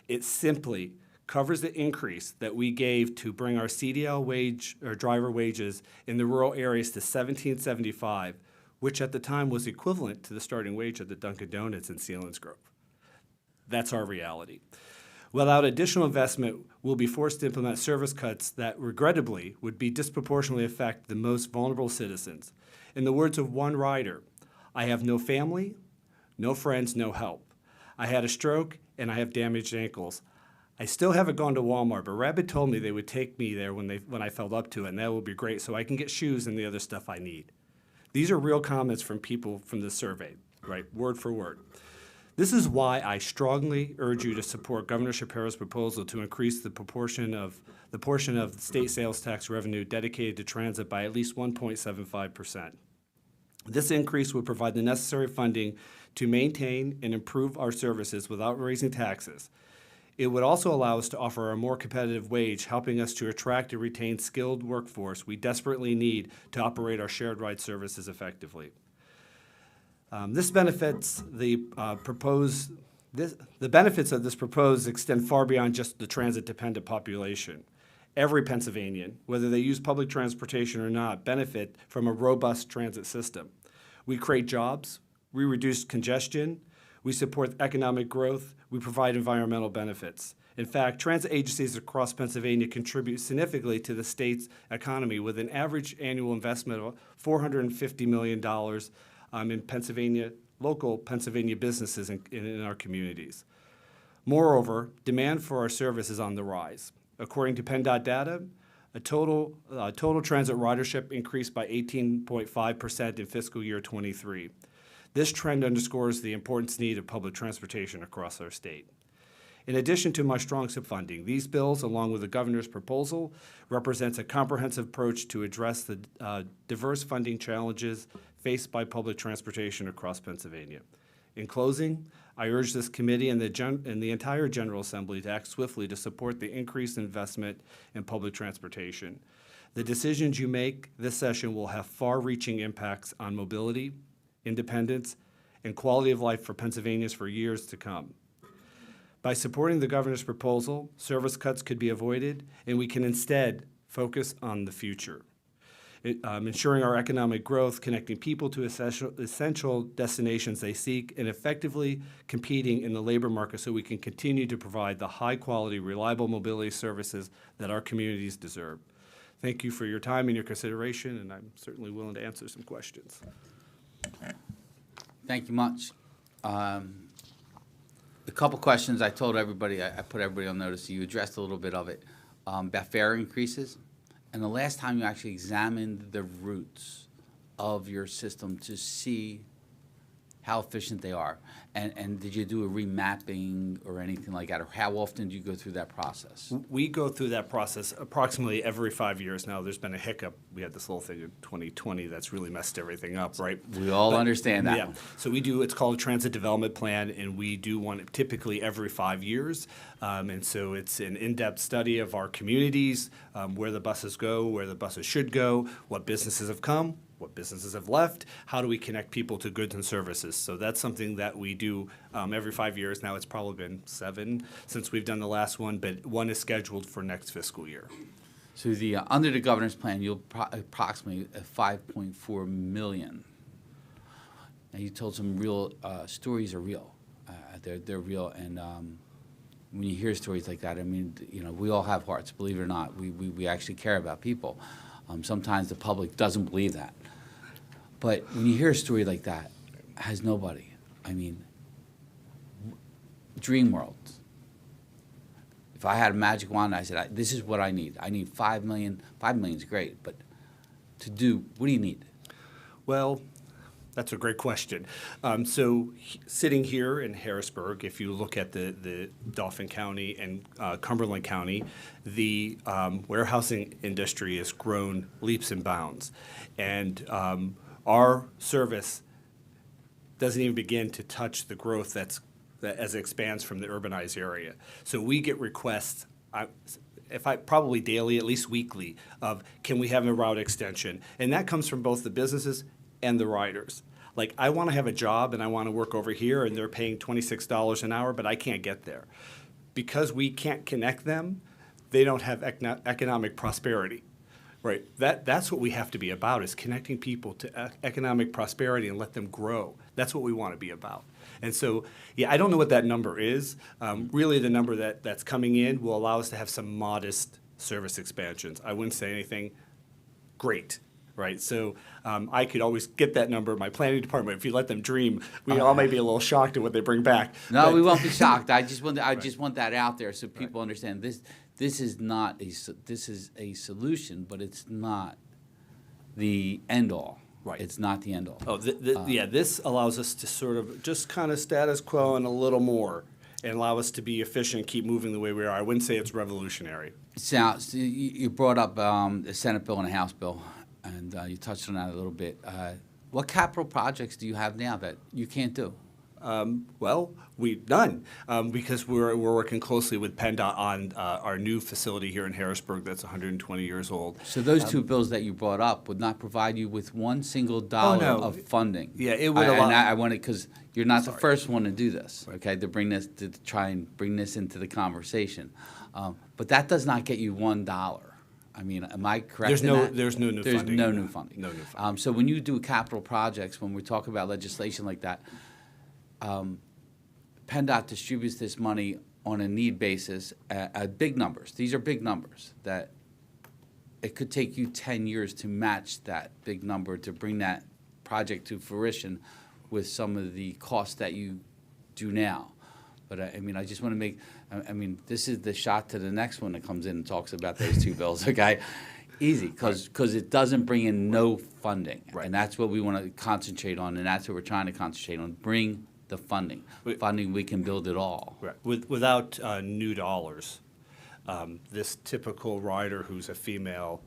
It simply covers the increase that we gave to bring our CDL wage or driver wages in the rural areas to $17.75, which at the time was equivalent to the starting wage at the Dunkin' Donuts in Selinsgrove. That's our reality. Without additional investment, we'll be forced to implement service cuts that regrettably would be disproportionately affect the most vulnerable citizens. In the words of one rider, "I have no family, no friends, no help. I had a stroke and I have damaged ankles. I still haven't gone to Walmart, but Rabbit told me they would take me there when I felt up to it, and that will be great so I can get shoes and the other stuff I need." These are real comments from people from the survey, right, word for word. This is why I strongly urge you to support Governor Shapiro's proposal to increase the portion of state sales tax revenue dedicated to transit by at least 1.75%. This increase would provide the necessary funding to maintain and improve our services without raising taxes. It would also allow us to offer a more competitive wage, helping us to attract and retain skilled workforce we desperately need to operate our shared ride services effectively. The benefits of this proposed extend far beyond just the transit-dependent population. Every Pennsylvanian, whether they use public transportation or not, benefit from a robust transit system. We create jobs, we reduce congestion, we support economic growth, we provide environmental benefits. In fact, transit agencies across Pennsylvania contribute significantly to the state's economy with an average annual investment of $450 million in local Pennsylvania businesses in our communities. Moreover, demand for our service is on the rise. According to PennDOT data, total transit ridership increased by 18.5% in fiscal year 23. This trend underscores the importance need of public transportation across our state. In addition to my strong funding, these bills, along with the governor's proposal, represents a comprehensive approach to address the diverse funding challenges faced by public transportation across Pennsylvania. In closing, I urge this committee and the entire General Assembly to act swiftly to support the increased investment in public transportation. The decisions you make this session will have far-reaching impacts on mobility, independence, and quality of life for Pennsylvanians for years to come. By supporting the governor's proposal, service cuts could be avoided, and we can instead focus on the future. Ensuring our economic growth, connecting people to essential destinations they seek, and effectively competing in the labor market so we can continue to provide the high-quality, reliable mobility services that our communities deserve. Thank you for your time and your consideration, and I'm certainly willing to answer some questions. Thank you much. A couple questions I told everybody, I put everybody on notice, you addressed a little bit of it, about fare increases. And the last time you actually examined the routes of your system to see how efficient they are, and did you do a remapping or anything like that, or how often do you go through that process? We go through that process approximately every 5 years now. There's been a hiccup. We had this little thing in 2020 that's really messed everything up, right? We all understand that one. So we do, it's called a transit development plan, and we do one typically every 5 years. And so it's an in-depth study of our communities, where the buses go, where the buses should go, what businesses have come, what businesses have left, how do we connect people to goods and services. So that's something that we do every 5 years. Now it's probably been 7 since we've done the last one, but one is scheduled for next fiscal year. So under the governor's plan, you'll approximately 5.4 million. Now you told some real stories are real. They're real, and when you hear stories like that, I mean, you know, we all have hearts. Believe it or not, we actually care about people. Sometimes the public doesn't believe that. But when you hear a story like that, has nobody. I mean, dream world. If I had a magic wand, I said, this is what I need. I need 5 million. 5 million is great, but to do, what do you need? Well, that's a great question. Sitting here in Harrisburg, if you look at the Dauphin County and Cumberland County, the warehousing industry has grown leaps and bounds. And our service doesn't even begin to touch the growth as it expands from the urbanized area. So we get requests if I probably daily, at least weekly, of can we have a route extension? And that comes from both the businesses and the riders. Like, I want to have a job and I want to work over here and they're paying $26 an hour, but I can't get there. Because we can't connect them, they don't have economic prosperity. Right. That's what we have to be about, is connecting people to economic prosperity and let them grow. That's what we want to be about. And so, yeah, I don't know what that number is. Really, the number that's coming in will allow us to have some modest service expansions. I wouldn't say anything great, right? So I could always get that number. My planning department, if you let them dream, we all may be a little shocked at what they bring back. No, But- we won't be shocked. I just want that out there so people understand this. This is not this is a solution, but it's not the end all. Right. It's not the end all. Oh, yeah, this allows us to sort of just kind of status quo and a little more, and allow us to be efficient, keep moving the way we are. I wouldn't say it's revolutionary. So you brought up a Senate bill and a House bill, and you touched on that a little bit. What capital projects do you have now that you can't do? Well, none, because we're working closely with PennDOT on our new facility here in Harrisburg that's 120 years old. So those two bills that you brought up would not provide you with one single dollar no. of funding. Yeah, it would allow- And I want it because you're not the first one to do this. Okay, to try and bring this into the conversation, but that does not get you $1. I mean, am I correct? There's in no- that? there's no new There's funding. no new funding. No new funding. So when you do capital projects, when we talk about legislation like that, PennDOT distributes this money on a need basis at big numbers. These are big numbers that it could take you 10 years to match that big number to bring that project to fruition with some of the costs that you do now. But I mean, I just want to make, I mean, this is the shot to the next one that comes in and talks about those two bills, okay? Easy, because it doesn't bring in no funding. Right. And that's what we want to concentrate on, and that's what we're trying to concentrate on, bring the funding. Funding, we can build it all. Right. Without new dollars, this typical rider who's a female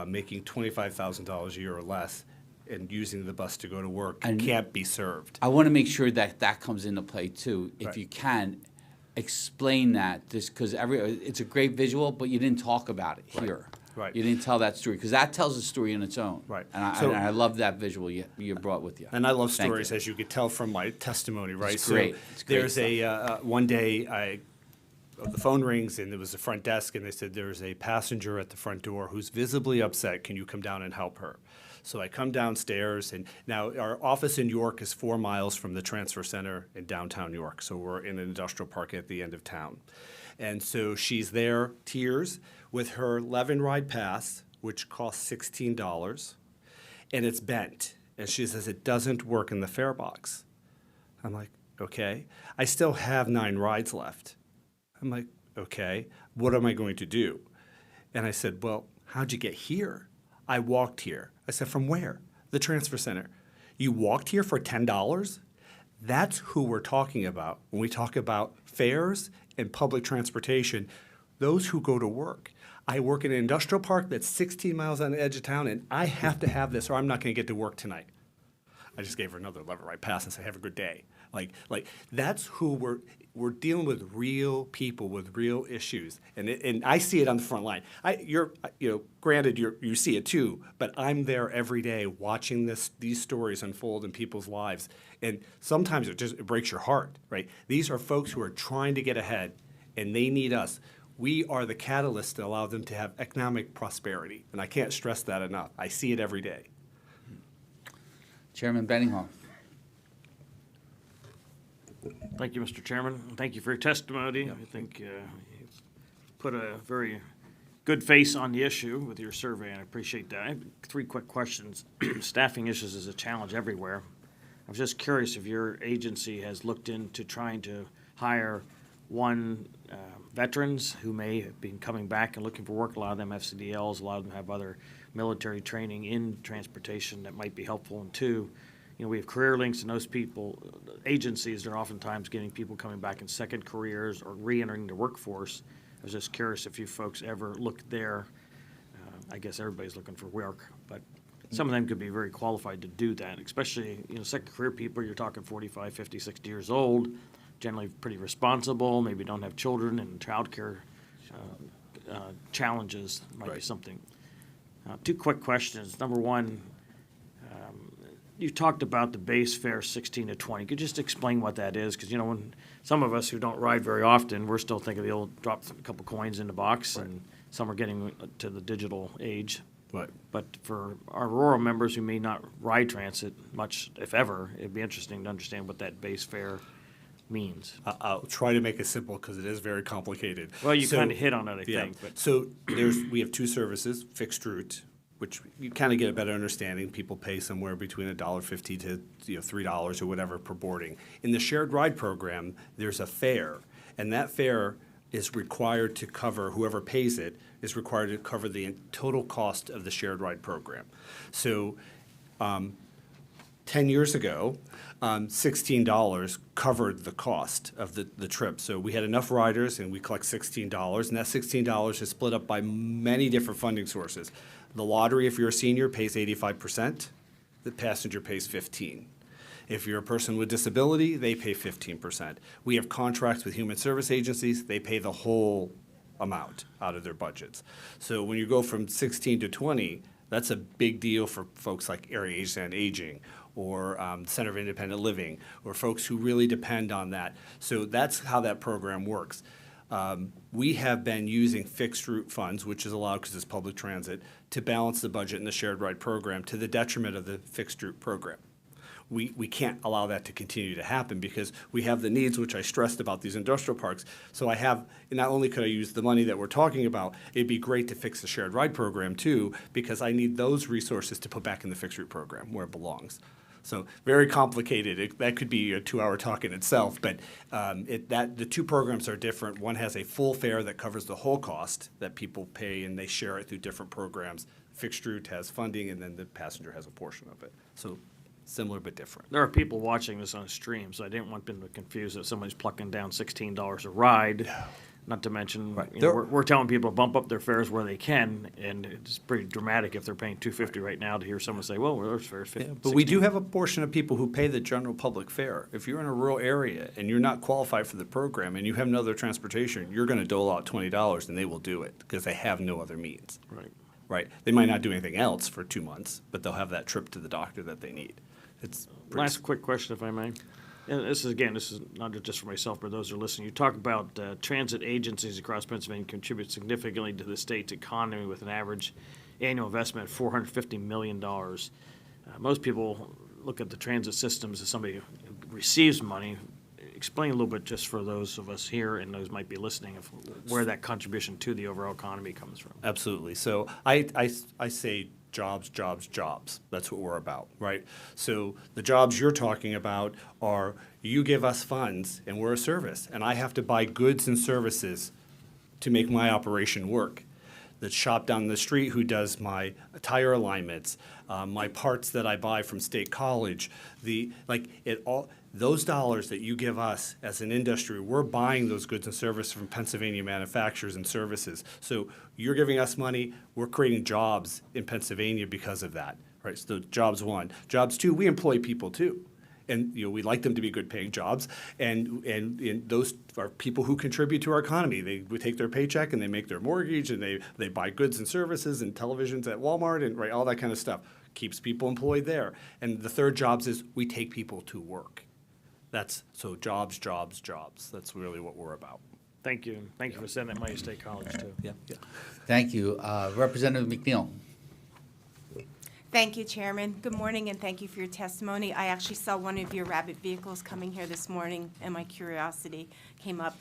making $25,000 a year or less and using the bus to go to work can't be served. I want to make sure that that comes into play too. If Right. you can, explain that, just because it's a great visual, but you didn't talk about it here. Right. You didn't tell that story, because that tells a story in its own. Right. And So- I love that visual you brought with you. And I love Thank stories, you. as you could tell from my testimony, right? It's great. It's great There's one day the phone rings and it was the front desk and they said there's a passenger at the front door who's visibly upset. Can you come down and help her? So I come downstairs, and now our office in York is 4 miles from the transfer center in downtown York. So we're in an industrial park at the end of town. And so she's there, tears, with her 11-ride pass, which costs $16, and it's bent. And she says, it doesn't work in the fare box. I'm like, okay. I still have 9 rides left. I'm like, okay, what am I going to do? And I said, well, how'd you get here? I walked here. I said, from where? The transfer center. You walked here for $10? That's who we're talking about when we talk about fares and public transportation, those who go to work. I work in an industrial park that's 16 miles on the edge of town, and I have to have this or I'm not going to get to work tonight. I just gave her another 11-ride pass and said, have a good day. Like that's who we're dealing with, real people with real issues, and I see it on the front line. Granted, you see it too, but I'm there every day watching these stories unfold in people's lives, and sometimes it breaks your heart, right? These are folks who are trying to get ahead, and they need us. We are the catalyst to allow them to have economic prosperity, and I can't stress that enough. I see it every day. Chairman Benninghoff. Thank you, Mr. Chairman. Thank you for your testimony. I think you put a very good face on the issue with your survey, and I appreciate that. I have 3 quick questions. Staffing issues is a challenge everywhere. I was just curious if your agency has looked into trying to hire veterans who may have been coming back and looking for work. A lot of them have CDLs, a lot of them have other military training in transportation that might be helpful. And 2, we have career links, and those people, agencies are oftentimes getting people coming back in second careers or re-entering the workforce. I was just curious if you folks ever looked there. I guess everybody's looking for work, but some of them could be very qualified to do that, especially, second career people. You're talking 45, 50, 60 years old, generally pretty responsible, maybe don't have children and childcare challenges might be Right. something. Two quick questions. Number one, you talked about the base fare 16 to 20. Could you just explain what that is? Because, when some of us who don't ride very often, we're still thinking of the old drop a couple coins in the box, and some are getting to the digital age. Right. But for our rural members who may not ride transit much, if ever, it'd be interesting to understand what that base fare means. I'll try to make it simple because it is very complicated. Well, you So- kind of hit on it, I Yeah. think. But So we have two services, fixed route, which you kind of get a better understanding. People pay somewhere between $1.50 to $3 or whatever per boarding. In the shared ride program, there's a fare, and that fare is required to cover, whoever pays it is required to cover the total cost of the shared ride program. So 10 years ago, $16 covered the cost of the trip. So we had enough riders and we collect $16, and that $16 is split up by many different funding sources. The lottery, if you're a senior, pays 85%. The passenger pays 15%. If you're a person with disability, they pay 15%. We have contracts with human service agencies, they pay the whole amount out of their budgets. So when you go from 16 to 20, that's a big deal for folks like Area Ages and Aging or Center of Independent Living or folks who really depend on that. So that's how that program works. We have been using fixed route funds, which is allowed because it's public transit, to balance the budget in the shared ride program to the detriment of the fixed route program. We can't allow that to continue to happen because we have the needs, which I stressed about these industrial parks. So not only could I use the money that we're talking about, it'd be great to fix the shared ride program too, because I need those resources to put back in the fixed route program where it belongs. So very complicated. That could be a 2-hour talk in itself, but the two programs are different. One has a full fare that covers the whole cost that people pay, and they share it through different programs. Fixed route has funding, and then the passenger has a portion of it. So similar but different. there are people watching this on a stream, so I didn't want them to confuse that somebody's plucking down $16 a ride. Not to mention, Right. we're telling people to bump up their fares where they can, and it's pretty dramatic if they're paying $2.50 right now to hear someone say, well, their fare's $15. But we do have a portion of people who pay the general public fare. If you're in a rural area and you're not qualified for the program and you have no other transportation, you're going to dole out $20 and they will do it because they have no other means. Right. Right? They might not do anything else for 2 months, but they'll have that trip to the doctor that they need. It's pretty Last quick question, if I may. And this is not just for myself, but those who are listening. You talk about transit agencies across Pennsylvania contribute significantly to the state's economy with an average annual investment of $450 million. Most people look at the transit systems as somebody who receives money. Explain a little bit, just for those of us here and those might be listening, of where that contribution to the overall economy comes from. Absolutely. So I say jobs, jobs, jobs. That's what we're about, right? So the jobs you're talking about are you give us funds and we're a service, and I have to buy goods and services to make my operation work. The shop down the street who does my tire alignments, my parts that I buy from State College, those dollars that you give us as an industry, we're buying those goods and services from Pennsylvania manufacturers and services. So you're giving us money, we're creating jobs in Pennsylvania because of that, right? So jobs one. Jobs two, we employ people too. And we like them to be good paying jobs, and those are people who contribute to our economy. They take their paycheck and they make their mortgage and they buy goods and services and televisions at Walmart and all that kind of stuff. Keeps people employed there. And the third jobs is we take people to work. So jobs, jobs, jobs. That's really what we're about. Thank you. Thank you for sending that money to State College, too. Yeah. Thank you. Representative McNeil. Thank you, Chairman. Good morning, and thank you for your testimony. I actually saw one of your Rabbit vehicles coming here this morning, and my curiosity came up.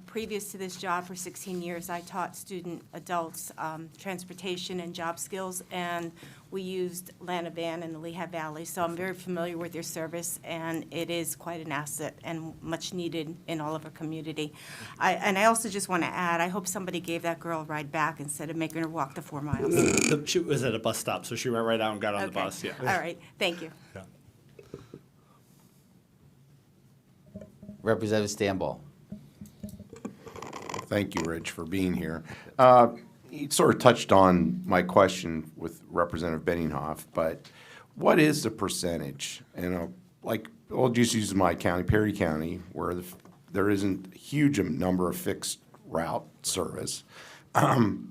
Previous to this job for 16 years, I taught student adults transportation and job skills, and we used Lanavan in the Lehigh Valley, so I'm very familiar with your service, and it is quite an asset and much needed in all of our community. I also just want to add, I hope somebody gave that girl a ride back instead of making her walk the 4 miles. She was at a bus stop, so she went right out and got on the Okay. bus. Yeah. All right, thank you. Yeah. Representative Stanball. Thank you, Rich, for being here. You sort of touched on my question with Representative Benninghoff, but what is the percentage? I'll just use my county, Perry County, where there isn't a huge number of fixed route service. Who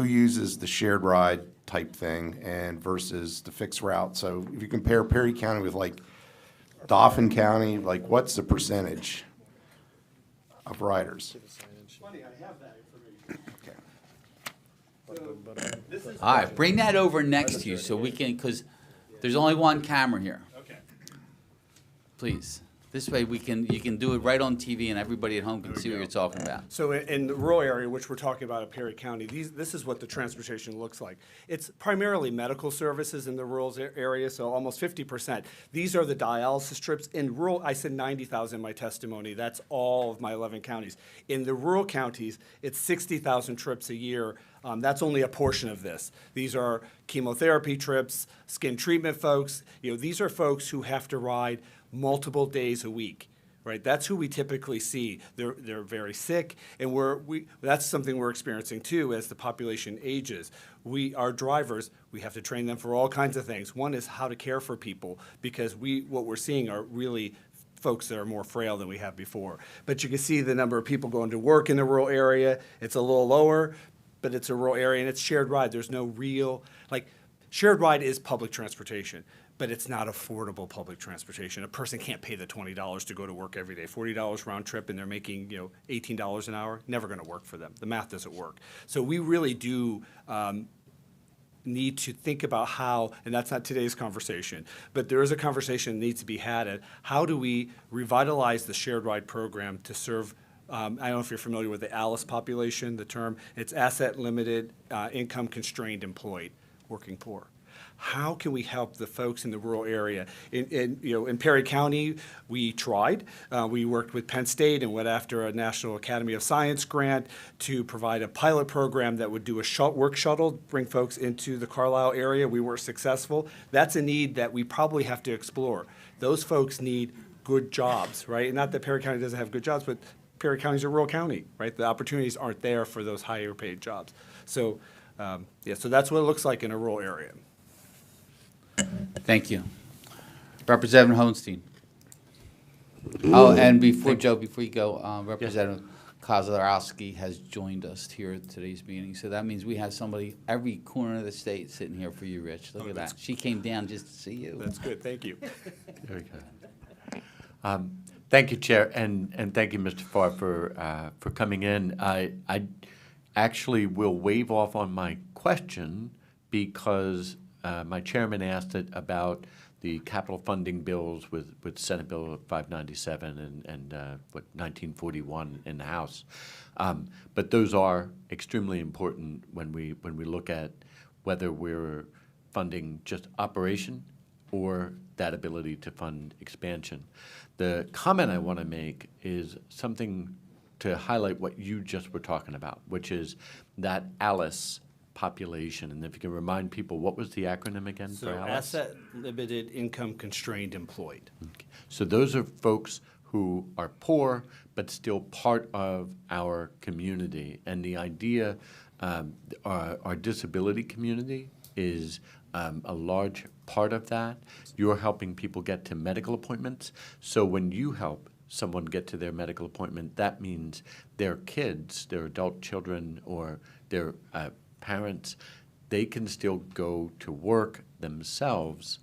uses the shared ride type thing and versus the fixed route? So if you compare Perry County with like Dauphin County, like what's the percentage of riders? Funny, I have that information. Okay. All right, bring that over next to you so we can, because there's only one camera here. Okay. Please. This way you can do it right on TV and everybody at home can see what you're talking about. So in the rural area, which we're talking about at Perry County, this is what the transportation looks like. It's primarily medical services in the rural area, so almost 50%. These are the dialysis trips. In rural, I said 90,000 in my testimony. That's all of my 11 counties. In the rural counties, it's 60,000 trips a year. That's only a portion of this. These are chemotherapy trips, skin treatment folks. These are folks who have to ride multiple days a week, right? That's who we typically see. They're very sick, and that's something we're experiencing too as the population ages. Our drivers, we have to train them for all kinds of things. One is how to care for people, because what we're seeing are really folks that are more frail than we have before. But you can see the number of people going to work in the rural area. It's a little lower, but it's a rural area, and it's shared ride. There's no real, shared ride is public transportation, but it's not affordable public transportation. A person can't pay the $20 to go to work every day. $40 round trip, and they're making $18 an hour. Never going to work for them. The math doesn't work. So we really do need to think about how, and that's not today's conversation, but there is a conversation that needs to be had at how do we revitalize the shared ride program to serve. I don't know if you're familiar with the ALICE population, the term. It's asset limited, income constrained employed, working poor. How can we help the folks in the rural area? In Perry County, we tried. We worked with Penn State and went after a National Academy of Science grant to provide a pilot program that would do a work shuttle, bring folks into the Carlisle area. We were successful. That's a need that we probably have to explore. Those folks need good jobs, right? And not that Perry County doesn't have good jobs, but Perry County is a rural county, right? The opportunities aren't there for those higher paid jobs. So, so that's what it looks like in a rural area. Thank you. Representative Hohenstein. Oh, and before you go, Representative Kozlowski has joined us here at today's meeting. So that means we have somebody every corner of the state sitting here for you, Rich. Look at that. She came down just to see you. That's good. Thank you. Very good. Thank you, Chair, and thank you, Mr. Farr, for coming in. I actually will waive off on my question because my chairman asked it about the capital funding bills with Senate Bill 597 and 1941 in the House. But those are extremely important when we look at whether we're funding just operation or that ability to fund expansion. The comment I want to make is something to highlight what you just were talking about, which is that ALICE population. And if you can remind people, what was the acronym again for So ALICE? asset limited, income constrained employed. Okay. So those are folks who are poor but still part of our community. And the idea, our disability community is a large part of that. You're helping people get to medical appointments. So when you help someone get to their medical appointment, that means their kids, their adult children, or their parents, they can still go to work themselves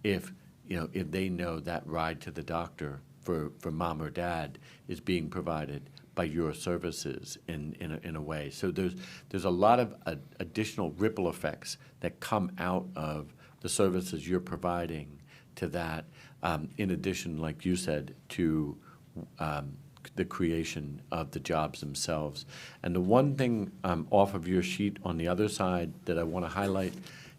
if they know that ride to the doctor for mom or dad is being provided by your services in a way. So there's a lot of additional ripple effects that come out of the services you're providing to that, in addition, like you said, to the creation of the jobs themselves. And the one thing off of your sheet on the other side that I want to highlight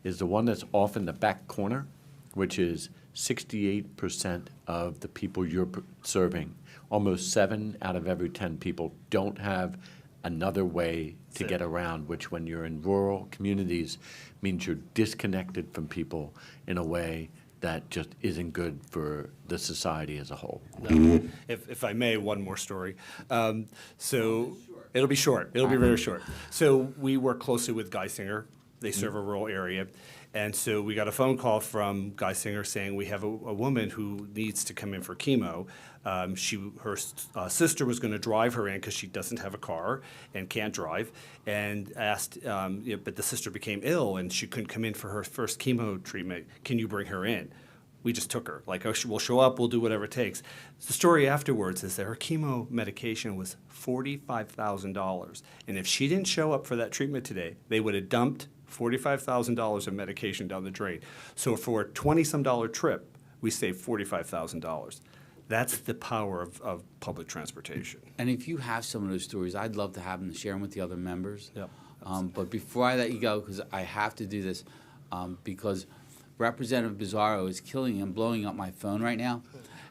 is the one that's off in the back corner, which is 68% of the people you're serving. Almost 7 out of every 10 people don't have another way to get around, which when you're in rural communities means you're disconnected from people in a way that just isn't good for the society as a whole. If I may, one more story. So it'll be short. It'll be very short. So we work closely with Geisinger. They serve a rural area. And so we got a phone call from Geisinger saying we have a woman who needs to come in for chemo. Her sister was going to drive her in because she doesn't have a car and can't drive, and asked, but the sister became ill and she couldn't come in for her first chemo treatment. Can you bring her in? We just took her. Like, oh, we'll show up, we'll do whatever it takes. The story afterwards is that her chemo medication was $45,000. And if she didn't show up for that treatment today, they would have dumped $45,000 of medication down the drain. So for a $20-some trip, we saved $45,000. That's the power of public transportation. And if you have some of those stories, I'd love to have them to share them with the other members. Yep. But before I let you go, because I have to do this, because Representative Bizzarro is killing and blowing up my phone right now.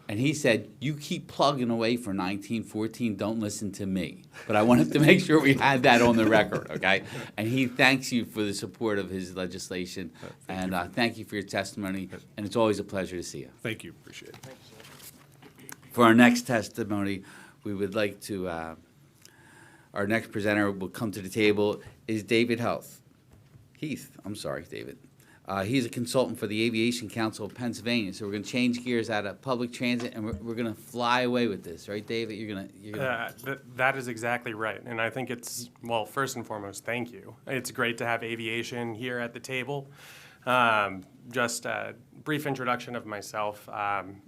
And he said, you keep plugging away for 1914, don't listen to me. But I wanted to make sure we had that on the record, okay? And he thanks you for the support of his legislation. Thank you for your testimony. And it's always a pleasure to see you. Thank you. Appreciate it. For our next testimony, we would like to, our next presenter will come to the table is David Heath. I'm sorry, David. He's a consultant for the Aviation Council of Pennsylvania. So we're going to change gears out of public transit, and we're going to fly away with this, right, David? You're gonna... That is exactly right. And I think it's, well, first and foremost, thank you. It's great to have aviation here at the table. Just a brief introduction of myself.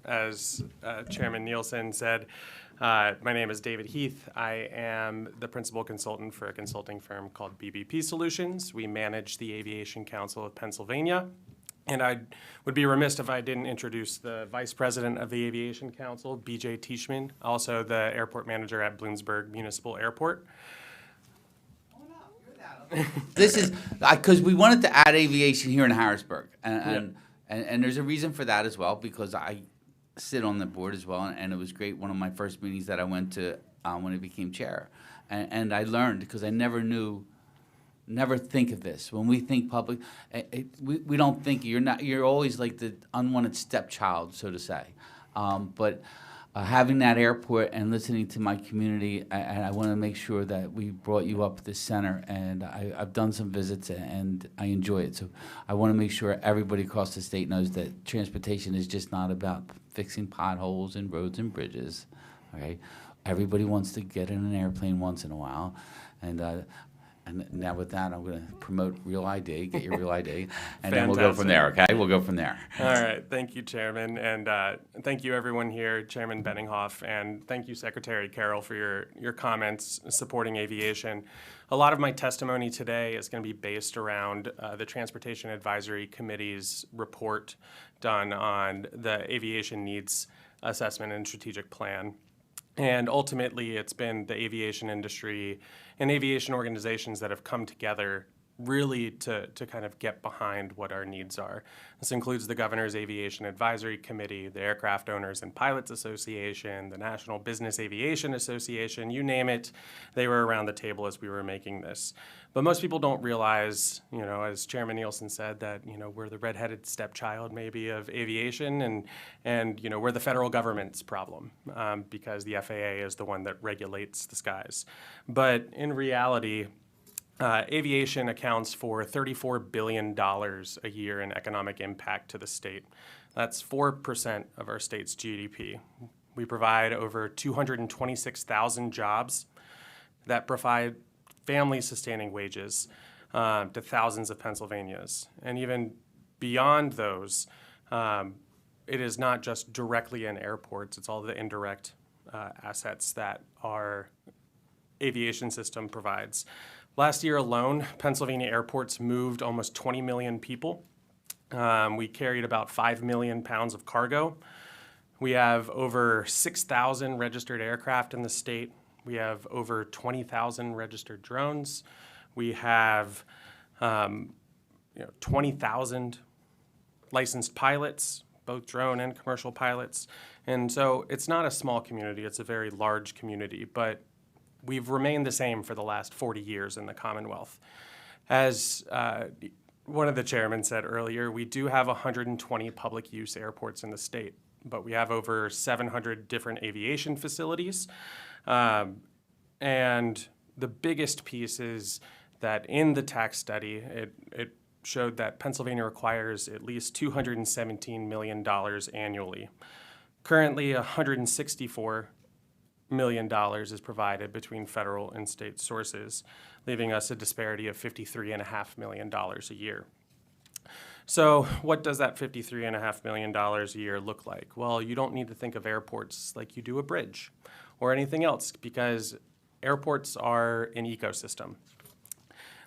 As Chairman Nielsen said, my name is David Heath. I am the principal consultant for a consulting firm called BBP Solutions. We manage the Aviation Council of Pennsylvania. And I would be remiss if I didn't introduce the vice president of the Aviation Council, BJ Teichman, also the airport manager at Bloomsburg Municipal Airport. This is because we wanted to add aviation here in Harrisburg, and there's a reason for that as well, because I sit on the board as well, and it was great. One of my first meetings that I went to when I became chair, and I learned, because I never think of this. When we think public, we don't think you're always like the unwanted stepchild, so to say. But having that airport and listening to my community, I want to make sure that we brought you up at the center, and I've done some visits and I enjoy it. So I want to make sure everybody across the state knows that transportation is just not about fixing potholes and roads and bridges. Okay, everybody wants to get in an airplane once in a while, and now with that, I'm going to promote Real ID, get your Real ID, and then we'll go from there, okay? We'll go from there. All right. Thank you, Chairman. And thank you, everyone here, Chairman Benninghoff, and thank you, Secretary Carroll, for your comments supporting aviation. A lot of my testimony today is going to be based around the Transportation Advisory Committee's report done on the aviation needs assessment and strategic plan. And ultimately, it's been the aviation industry and aviation organizations that have come together really to kind of get behind what our needs are. This includes the Governor's Aviation Advisory Committee, the Aircraft Owners and Pilots Association, the National Business Aviation Association, you name it, they were around the table as we were making this. But most people don't realize, as Chairman Nielsen said, that, we're the redheaded stepchild maybe of aviation, and we're the federal government's problem because the FAA is the one that regulates the skies. But in reality, aviation accounts for $34 billion a year in economic impact to the state. That's 4% of our state's GDP. We provide over 226,000 jobs that provide family-sustaining wages to thousands of Pennsylvanians. And even beyond those, it is not just directly in airports, it's all the indirect assets that our aviation system provides. Last year alone, Pennsylvania airports moved almost 20 million people. We carried about 5 million pounds of cargo. We have over 6,000 registered aircraft in the state. We have over 20,000 registered drones. We have 20,000 licensed pilots, both drone and commercial pilots. And so it's not a small community, it's a very large community, but we've remained the same for the last 40 years in the Commonwealth. As one of the chairmen said earlier, we do have 120 public use airports in the state, but we have over 700 different aviation facilities. And the biggest piece is that in the tax study, it showed that Pennsylvania requires at least $217 million annually. Currently, $164 million is provided between federal and state sources, leaving us a disparity of $53.5 million a year. So what does that $53.5 million a year look like? Well, you don't need to think of airports like you do a bridge or anything else, because airports are an ecosystem.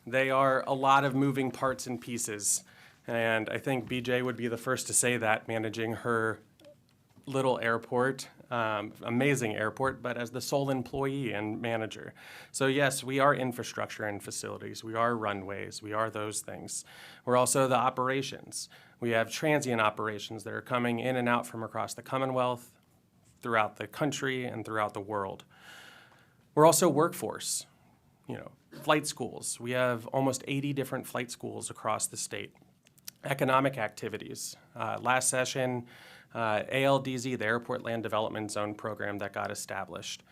They are a lot of moving parts and pieces, and I think BJ would be the first to say that, managing her little airport, amazing airport, but as the sole employee and manager. So yes, we are infrastructure and facilities. We are runways. We are those things. We're also the operations. We have transient operations that are coming in and out from across the Commonwealth, throughout the country, and throughout the world. We're also workforce. Flight schools. We have almost 80 different flight schools across the state. Economic activities. Last session, ALDZ, the Airport Land Development Zone program that got established.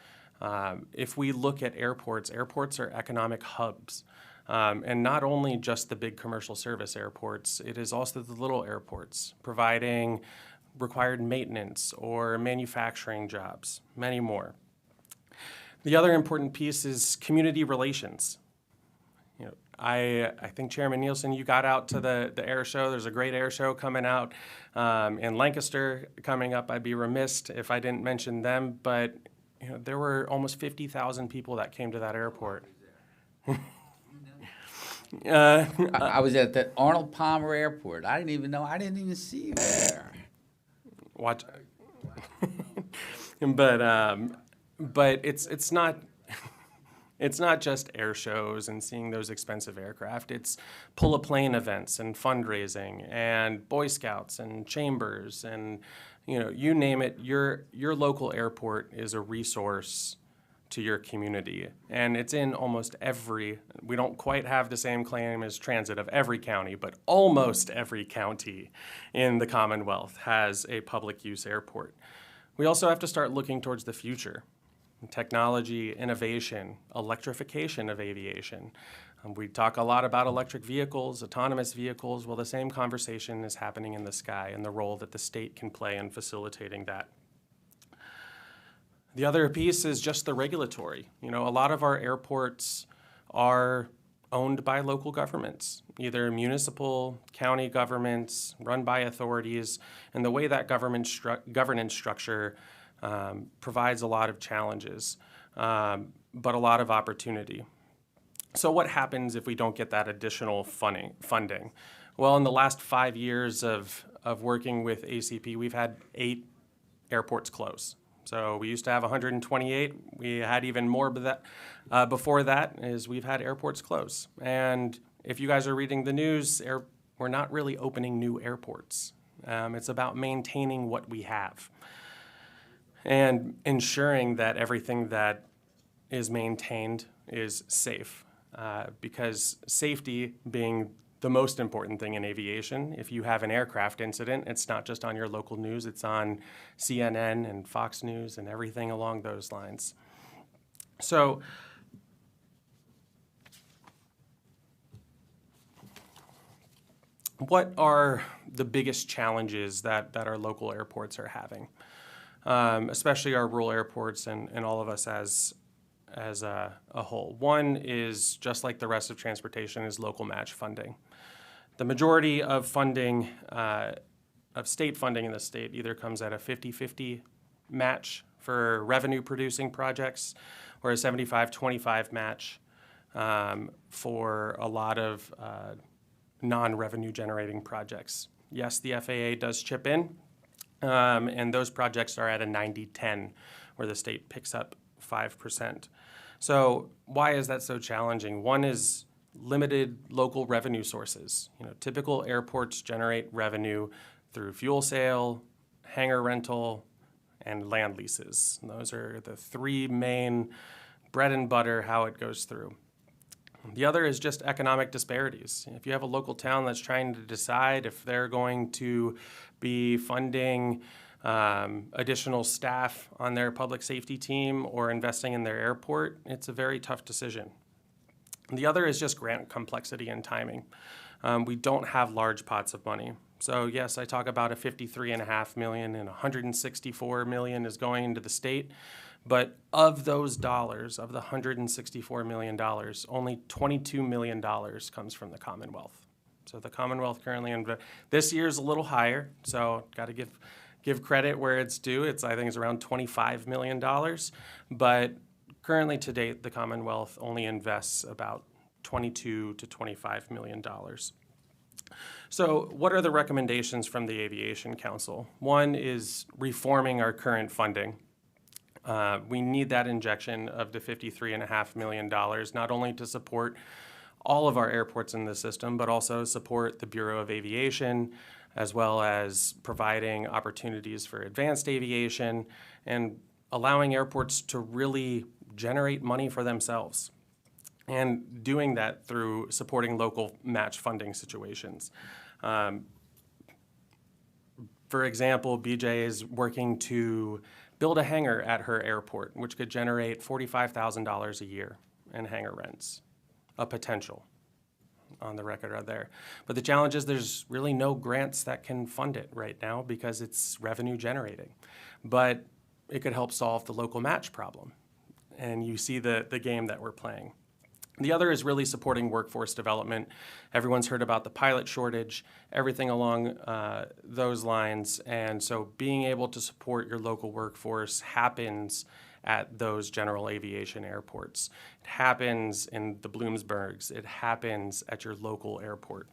If we look at airports, airports are economic hubs. And not only just the big commercial service airports, it is also the little airports, providing required maintenance or manufacturing jobs, many more. The other important piece is community relations. I think Chairman Nielsen, you got out to the air show. There's a great air show coming out in Lancaster coming up. I'd be remiss if I didn't mention them, but there were almost 50,000 people that came to that airport. I was at the Arnold Palmer Airport. I didn't even see you there. Watch. But it's not. It's not just air shows and seeing those expensive aircraft. It's pull-a-plane events and fundraising and Boy Scouts and chambers and you name it. Your local airport is a resource to your community, and it's in almost every. We don't quite have the same claim as transit of every county, but almost every county in the Commonwealth has a public use airport. We also have to start looking towards the future. Technology, innovation, electrification of aviation. We talk a lot about electric vehicles, autonomous vehicles. Well, the same conversation is happening in the sky and the role that the state can play in facilitating that. The other piece is just the regulatory. A lot of our airports are owned by local governments, either municipal, county governments, run by authorities, and the way that governance structure provides a lot of challenges, but a lot of opportunity. So what happens if we don't get that additional funding? Well, in the last 5 years of working with ACP, we've had 8 airports close. So we used to have 128. We had even more before that, is we've had airports close. And if you guys are reading the news, we're not really opening new airports. It's about maintaining what we have and ensuring that everything that is maintained is safe, because safety being the most important thing in aviation. If you have an aircraft incident, it's not just on your local news, it's on CNN and Fox News and everything along those lines. So what are the biggest challenges that our local airports are having? Especially our rural airports and all of us as a whole. One is, just like the rest of transportation, is local match funding. The majority of funding, of state funding in the state, either comes at a 50-50 match for revenue-producing projects or a 75-25 match for a lot of non-revenue generating projects. Yes, the FAA does chip in, and those projects are at a 90-10, where the state picks up 5%. So why is that so challenging? One is limited local revenue sources. Typical airports generate revenue through fuel sale, hangar rental, and land leases. And those are the 3 main bread and butter how it goes through. The other is just economic disparities. If you have a local town that's trying to decide if they're going to be funding additional staff on their public safety team or investing in their airport, it's a very tough decision. The other is just grant complexity and timing. We don't have large pots of money. So yes, I talk about a 53.5 million and 164 million is going into the state. But of those dollars, of the $164 million, only $22 million comes from the Commonwealth. So the Commonwealth currently, this year's a little higher, so got to give credit where it's due. I think it's around $25 million. But currently to date, the Commonwealth only invests about $22 to $25 million. So what are the recommendations from the Aviation Council? One is reforming our current funding. We need that injection of the $53.5 million, not only to support all of our airports in the system, but also support the Bureau of Aviation, as well as providing opportunities for advanced aviation and allowing airports to really generate money for themselves, and doing that through supporting local match funding situations. For example, BJ is working to build a hangar at her airport, which could generate $45,000 a year in hangar rents, a potential on the record out there. But the challenge is there's really no grants that can fund it right now because it's revenue generating. But it could help solve the local match problem. And you see the game that we're playing. The other is really supporting workforce development. Everyone's heard about the pilot shortage, everything along those lines. And so being able to support your local workforce happens at those general aviation airports. It happens in the Bloomsburgs. It happens at your local airport.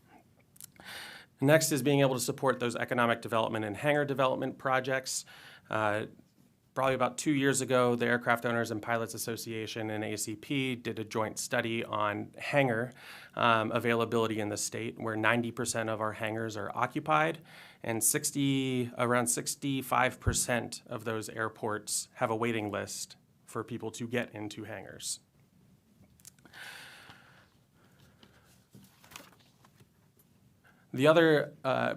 Next is being able to support those economic development and hangar development projects. Probably about 2 years ago, the Aircraft Owners and Pilots Association and ACP did a joint study on hangar availability in the state, where 90% of our hangars are occupied, and around 65% of those airports have a waiting list for people to get into hangars. The other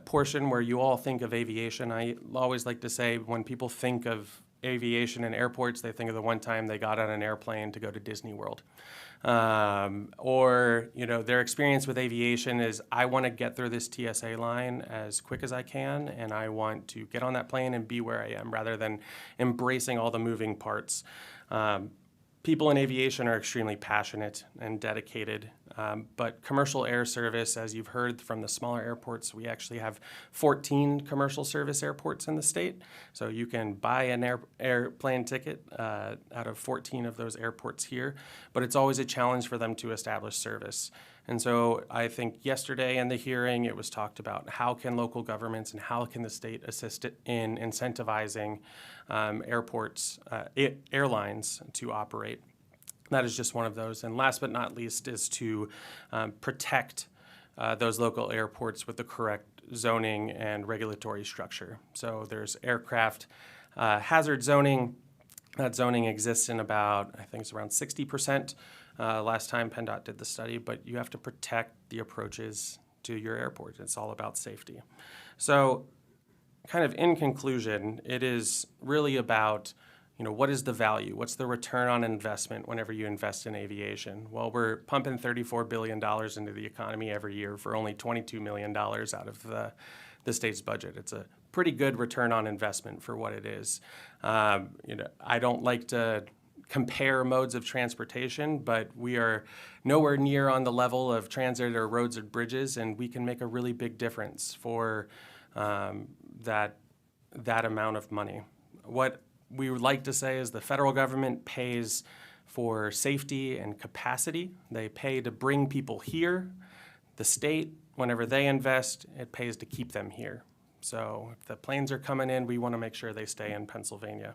portion where you all think of aviation, I always like to say when people think of aviation and airports, they think of the one time they got on an airplane to go to Disney World. Or, their experience with aviation is, I want to get through this TSA line as quick as I can, and I want to get on that plane and be where I am, rather than embracing all the moving parts. People in aviation are extremely passionate and dedicated, but commercial air service, as you've heard from the smaller airports, we actually have 14 commercial service airports in the state. So you can buy an airplane ticket out of 14 of those airports here, but it's always a challenge for them to establish service. And so I think yesterday in the hearing, it was talked about how can local governments and how can the state assist in incentivizing airlines to operate. That is just one of those. And last but not least is to protect those local airports with the correct zoning and regulatory structure. So there's aircraft hazard zoning. That zoning exists in about, I think it's around 60%. Last time PennDOT did the study, but you have to protect the approaches to your airport. It's all about safety. So kind of in conclusion, it is really about, what is the value? What's the return on investment whenever you invest in aviation? Well, we're pumping $34 billion into the economy every year for only $22 million out of the state's budget. It's a pretty good return on investment for what it is. I don't like to compare modes of transportation, but we are nowhere near on the level of transit or roads or bridges, and we can make a really big difference for that amount of money. What we would like to say is the federal government pays for safety and capacity. They pay to bring people here. The state, whenever they invest, it pays to keep them here. So if the planes are coming in, we want to make sure they stay in Pennsylvania.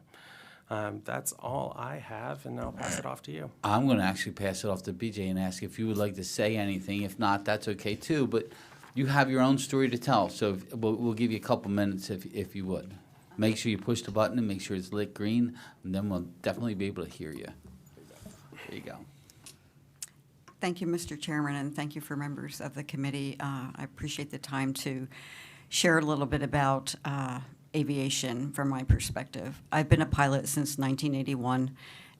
That's all I have, and I'll pass it off to you. I'm going to actually pass it off to BJ and ask if you would like to say anything. If not, that's okay too. But you have your own story to tell, so we'll give you a couple minutes if you would. Make sure you push the button and make sure it's lit green, and then we'll definitely be able to hear you. There you go. Thank you, Mr. Chairman, and thank you for members of the committee. I appreciate the time to share a little bit about aviation from my perspective. I've been a pilot since 1981,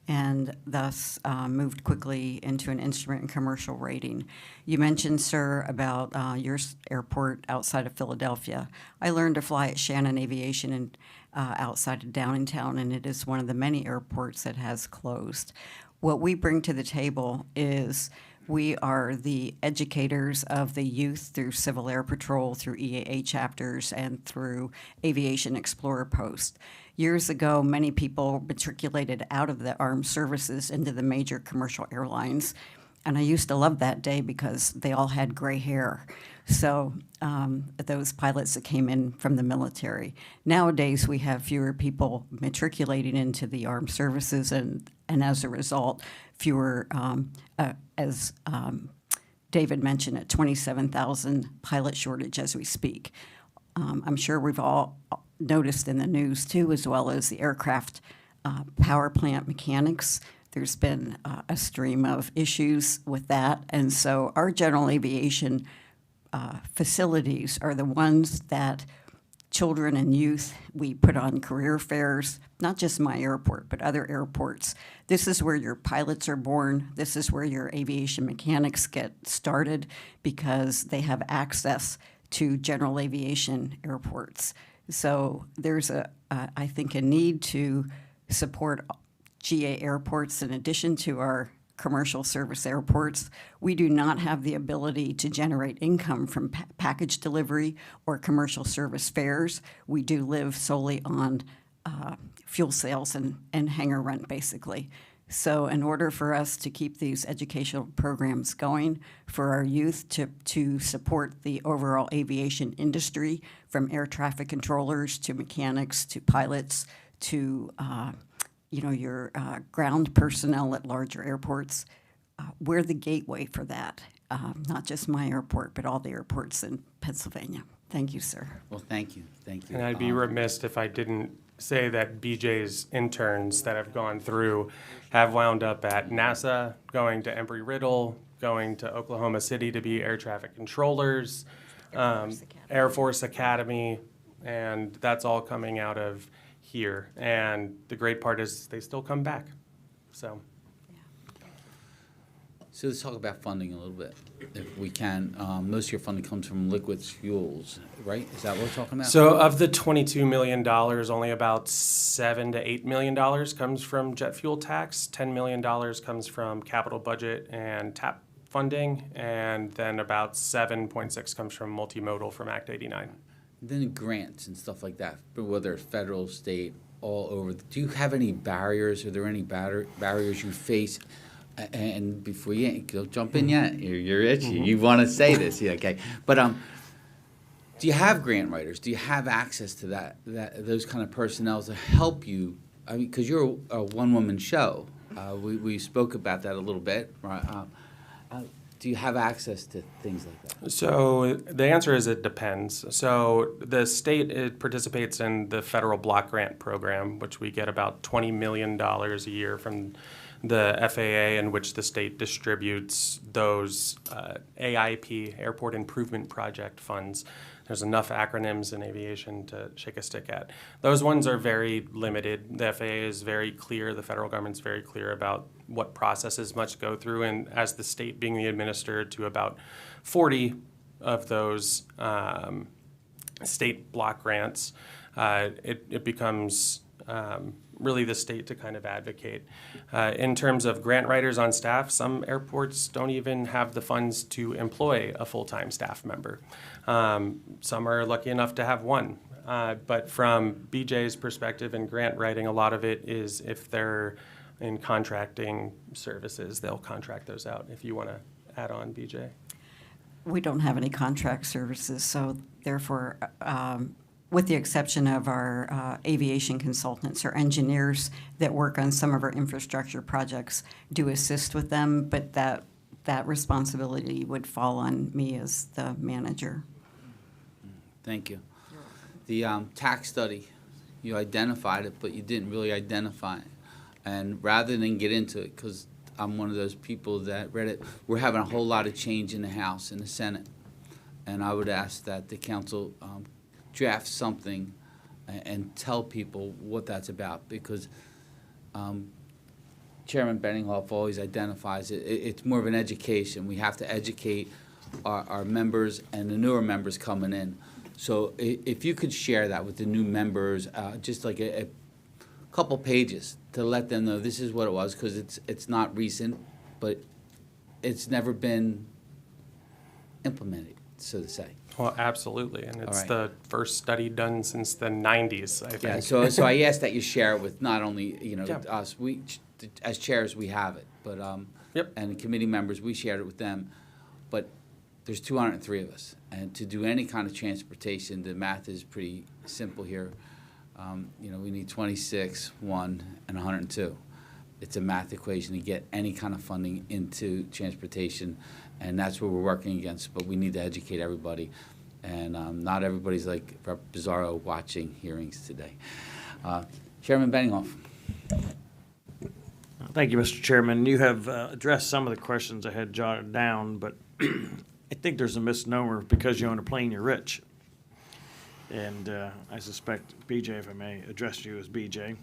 and thus moved quickly into an instrument and commercial rating. You mentioned, sir, about your airport outside of Philadelphia. I learned to fly at Shannon Aviation outside of Downingtown, and it is one of the many airports that has closed. What we bring to the table is we are the educators of the youth through Civil Air Patrol, through EAA chapters, and through Aviation Explorer Post. Years ago, many people matriculated out of the armed services into the major commercial airlines. And I used to love that day because they all had gray hair. So those pilots that came in from the military. Nowadays, we have fewer people matriculating into the armed services, and as a result, fewer, as David mentioned, a 27,000 pilot shortage as we speak. I'm sure we've all noticed in the news too, as well as the aircraft power plant mechanics. There's been a stream of issues with that, and so our general aviation facilities are the ones that children and youth, we put on career fairs, not just my airport, but other airports. This is where your pilots are born. This is where your aviation mechanics get started because they have access to general aviation airports. So there's I think, a need to support GA airports in addition to our commercial service airports. We do not have the ability to generate income from package delivery or commercial service fares. We do live solely on fuel sales and hangar rent, basically. So in order for us to keep these educational programs going for our youth to support the overall aviation industry, from air traffic controllers to mechanics to pilots to your ground personnel at larger airports, we're the gateway for that. Not just my airport, but all the airports in Pennsylvania. Thank you, sir. Well, thank you, thank you. And I'd be remiss if I didn't say that BJ's interns that have gone through have wound up at NASA, going to Embry-Riddle, going to Oklahoma City to be air traffic controllers, Air Force Academy, and that's all coming out of here. And the great part is they still come back, so. So let's talk about funding a little bit, if we can. Most of your funding comes from liquid fuels, right? Is that what we're talking about? So of the $22 million, only about $7 to $8 million comes from jet fuel tax, $10 million comes from capital budget and TAP funding, and then about 7.6 comes from multimodal from Act 89. Then grants and stuff like that, but whether it's federal, state, all over. Do you have any barriers? Are there any barriers you face? And before you don't jump in yet, you're itchy. Mm-hmm. You want to say this, yeah, okay? But do you have grant writers? Do you have access to those kind of personnel to help you? I mean, because you're a one-woman show. We spoke about that a little bit, right? Do you have access to things like that? So the answer is it depends. So the state participates in the federal block grant program, which we get about $20 million a year from the FAA, in which the state distributes those AIP, Airport Improvement Project funds. There's enough acronyms in aviation to shake a stick at. Those ones are very limited. The FAA is very clear, the federal government's very clear about what processes must go through, and as the state being the administrator to about 40 of those state block grants, it becomes really the state to kind of advocate. In terms of grant writers on staff, some airports don't even have the funds to employ a full-time staff member. Some are lucky enough to have one. But from BJ's perspective in grant writing, a lot of it is if they're in contracting services, they'll contract those out. If you want to add on, BJ. We don't have any contract services, so therefore, with the exception of our aviation consultants or engineers that work on some of our infrastructure projects, do assist with them, but that responsibility would fall on me as the manager. Thank you. The tax study, you identified it, but you didn't really identify it. And rather than get into it, because I'm one of those people that read it, we're having a whole lot of change in the House and the Senate. And I would ask that the council draft something and tell people what that's about, because Chairman Benninghoff always identifies it, it's more of an education. We have to educate our members and the newer members coming in. So if you could share that with the new members, just like a couple pages to let them know this is what it was, because it's not recent, but it's never been implemented, so to say. Well, absolutely, and it's right. the first study done since the 90s, I think. Yeah, so I ask that you share it with not only, Yeah. us, we, as chairs, we have it, but, Yep. and the committee members, we shared it with them, but there's 203 of us, and to do any kind of transportation, the math is pretty simple here. We need 26, 1, and 102. It's a math equation to get any kind of funding into transportation, and that's what we're working against, but we need to educate everybody. And not everybody's like Rep. Bizarro watching hearings today. Chairman Benninghoff. Thank you, Mr. Chairman. You have addressed some of the questions I had jotted down, but I think there's a misnomer because you own a plane, you're rich. And I suspect, BJ, if I may address you as BJ,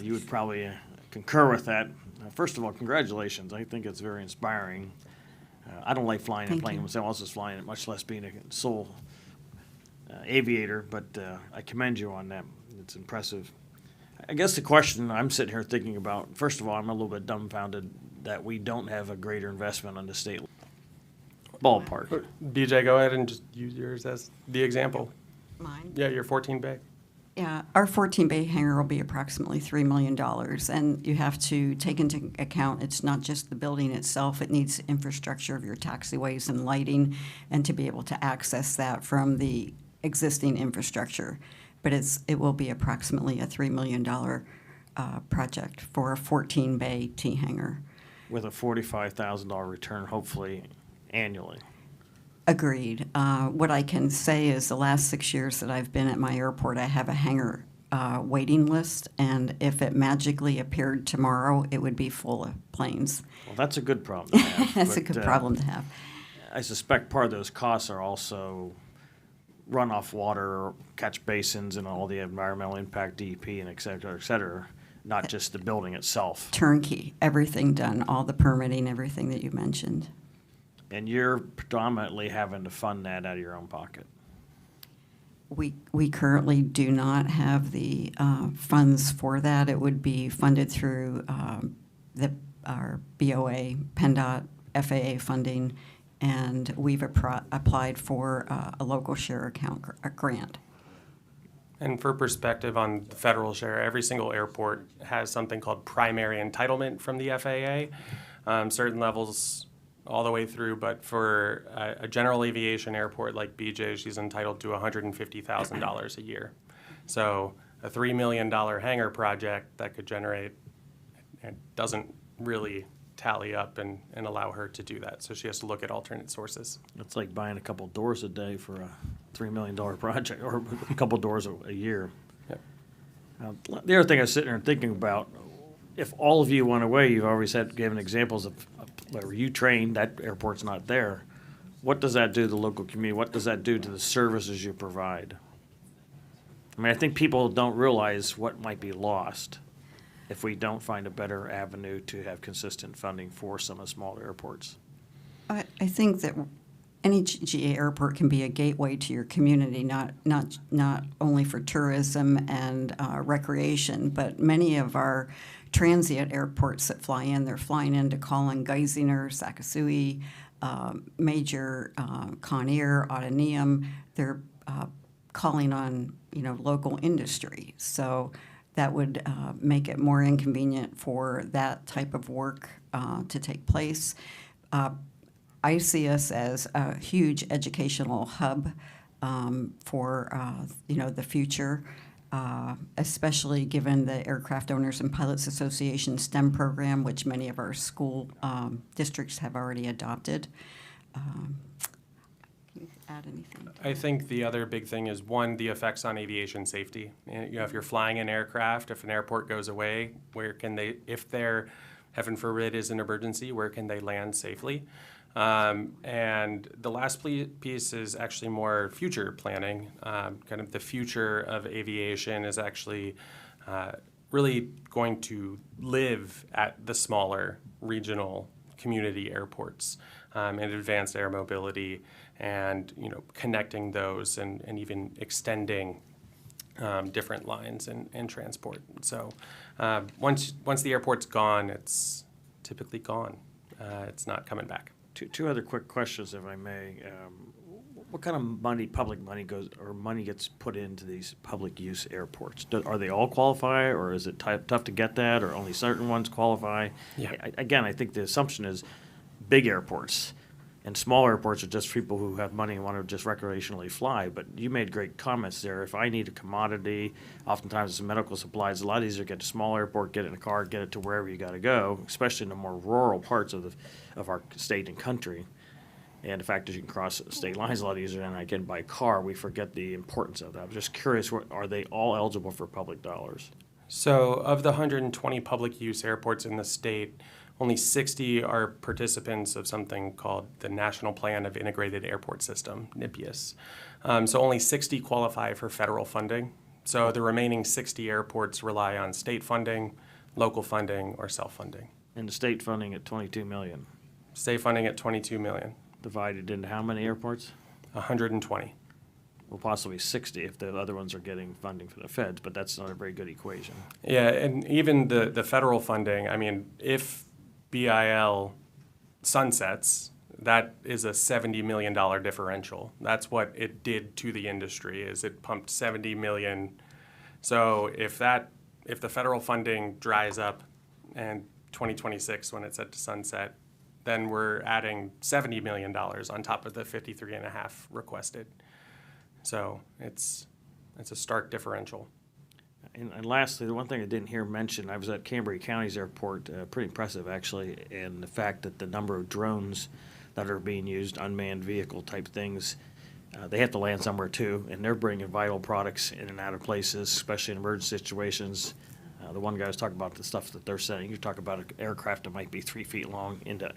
you would probably concur with that. First of all, congratulations. I think it's very inspiring. I don't like flying in a Thank plane you. myself, else is flying it, much less being a sole aviator, but I commend you on that. It's impressive. I guess the question I'm sitting here thinking about, first of all, I'm a little bit dumbfounded that we don't have a greater investment on the state ballpark. BJ, go ahead and just use yours as the example. Mine? Yeah, your 14 bay. Yeah, our 14-bay hangar will be approximately $3 million, and you have to take into account it's not just the building itself, it needs infrastructure of your taxiways and lighting, and to be able to access that from the existing infrastructure. But it will be approximately a $3 million project for a 14-bay T hangar. With a $45,000 return, hopefully annually. Agreed. What I can say is the last 6 years that I've been at my airport, I have a hangar waiting list, and if it magically appeared tomorrow, it would be full of planes. Well, that's a good problem to have. That's a but, good problem to have. I suspect part of those costs are also runoff water, catch basins, and all the environmental impact, DEP, and et cetera, not just the building itself. Turnkey, everything done, all the permitting, everything that you mentioned. And you're predominantly having to fund that out of your own pocket. We currently do not have the funds for that. It would be funded through our BOA, PennDOT, FAA funding, and we've applied for a local share account grant. And for perspective on the federal share, every single airport has something called primary entitlement from the FAA, certain levels all the way through, but for a general aviation airport like BJ, she's entitled to $150,000 a year. So a $3 million hangar project that could generate, it doesn't really tally up and allow her to do that. So she has to look at alternate sources. It's like buying a couple doors a day for a $3 million project, or a couple doors a year. Yep. The other thing I was sitting there thinking about, if all of you went away, you've always given examples of where you train, that airport's not there. What does that do to the local community? What does that do to the services you provide? I mean, I think people don't realize what might be lost if we don't find a better avenue to have consistent funding for some of the smaller airports. I think that any GA airport can be a gateway to your community, not only for tourism and recreation, but many of our transient airports that fly in, they're flying into Collin, Geisinger, Sakasui, Major, Conair, Autoneum. They're calling on local industry, so that would make it more inconvenient for that type of work to take place. I see us as a huge educational hub for the future, especially given the Aircraft Owners and Pilots Association STEM program, which many of our school districts have already adopted. Can you add anything? I think the other big thing is, one, the effects on aviation safety. And, if you're flying an aircraft, if an airport goes away, where can they, if there, heaven forbid, is an emergency, where can they land safely? And the last piece is actually more future planning. Kind of the future of aviation is actually really going to live at the smaller regional community airports and advanced air mobility, and connecting those and even extending different lines and transport. So once the airport's gone, it's typically gone. It's not coming back. Two other quick questions, if I may. What kind of money, public money money gets put into these public use airports? Are they all qualify, or is it tough to get that, or only certain ones qualify? Yeah. Again, I think the assumption is big airports, and small airports are just people who have money and want to just recreationally fly. But you made great comments there. If I need a commodity, oftentimes it's medical supplies. A lot easier to get to a small airport, get it in a car, get it to wherever you got to go, especially in the more rural parts of our state and country. And the fact is you can cross state lines a lot easier than I can by car. We forget the importance of that. I'm just curious, are they all eligible for public dollars? So of the 120 public use airports in the state, only 60 are participants of something called the National Plan of Integrated Airport System, NIPIAS. So only 60 qualify for federal funding. So the remaining 60 airports rely on state funding, local funding, or self-funding. And the state funding at 22 million, State funding at 22 million, divided into how many airports? 120. Well, possibly 60 if the other ones are getting funding from the feds, but that's not a very good equation. Yeah, and even the federal funding, I mean, if BIL sunsets, that is a $70 million differential. That's what it did to the industry, is it pumped $70 million. So if the federal funding dries up and 2026 when it's set to sunset, then we're adding $70 million on top of the 53.5 requested. So it's a stark differential. And lastly, the one thing I didn't hear mentioned, I was at Cambria County's airport, pretty impressive actually, and the fact that the number of drones that are being used, unmanned vehicle type things, they have to land somewhere too, and they're bringing vital products in and out of places, especially in emergency situations. The one guy was talking about the stuff that they're sending. You talk about an aircraft that might be 3 feet long into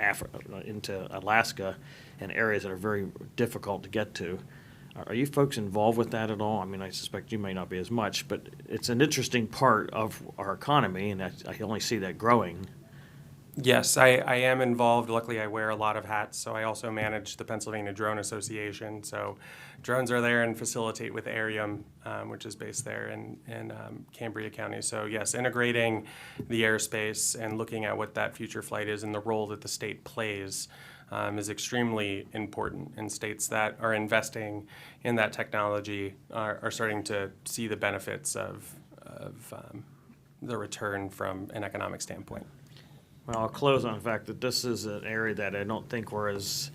into Alaska, and areas that are very difficult to get to. Are you folks involved with that at all? I mean, I suspect you may not be as much, but it's an interesting part of our economy, and I only see that growing. Yes, I am involved. Luckily, I wear a lot of hats, so I also manage the Pennsylvania Drone Association. So drones are there and facilitate with Arium, which is based there in Cambria County. So yes, integrating the airspace and looking at what that future flight is and the role that the state plays is extremely important. And states that are investing in that technology are starting to see the benefits of the return from an economic standpoint. Well, I'll close on the fact that this is an area that I don't think we're as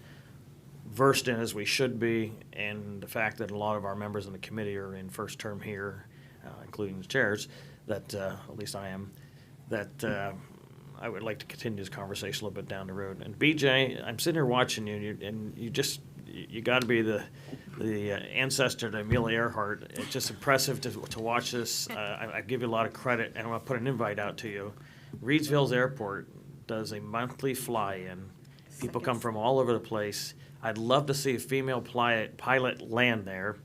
versed in as we should be, and the fact that a lot of our members in the committee are in first term here, including the chairs, that, at least I am, that I would like to continue this conversation a little bit down the road. And BJ, I'm sitting here watching you, and you got to be the ancestor to Amelia Earhart. It's just impressive to watch this. I give you a lot of credit, and I'm going to put an invite out to you. Reedsville's airport does a monthly fly-in. People come from all over the place. I'd love to see a female pilot land there.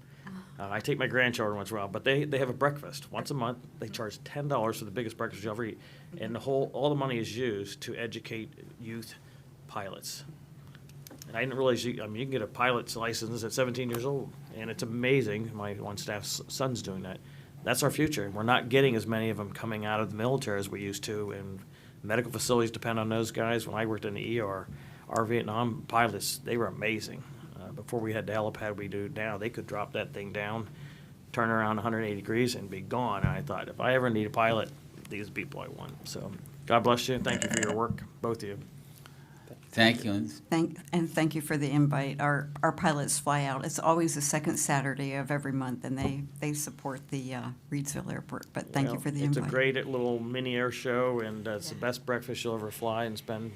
I take my grandchildren once in a while, but they have a breakfast once a month. They charge $10 for the biggest breakfast you'll ever eat, and all the money is used to educate youth pilots. And I didn't realize you can get a pilot's license at 17 years old, and it's amazing. My one staff's son's doing that. That's our future. We're not getting as many of them coming out of the military as we used to, and medical facilities depend on those guys. When I worked in the ER, our Vietnam pilots, they were amazing. Before we had the helipad we do now, they could drop that thing down, turn around 180 degrees, and be gone. And I thought, if I ever need a pilot, these people I want. So God bless you, and thank you for your work, both of you. Thank you. Thank you for the invite. Our pilots fly out. It's always the second Saturday of every month, and they support the Reedsville Airport. But thank you for the invite. It's a great little mini air show, and it's the best breakfast you'll ever fly, and spend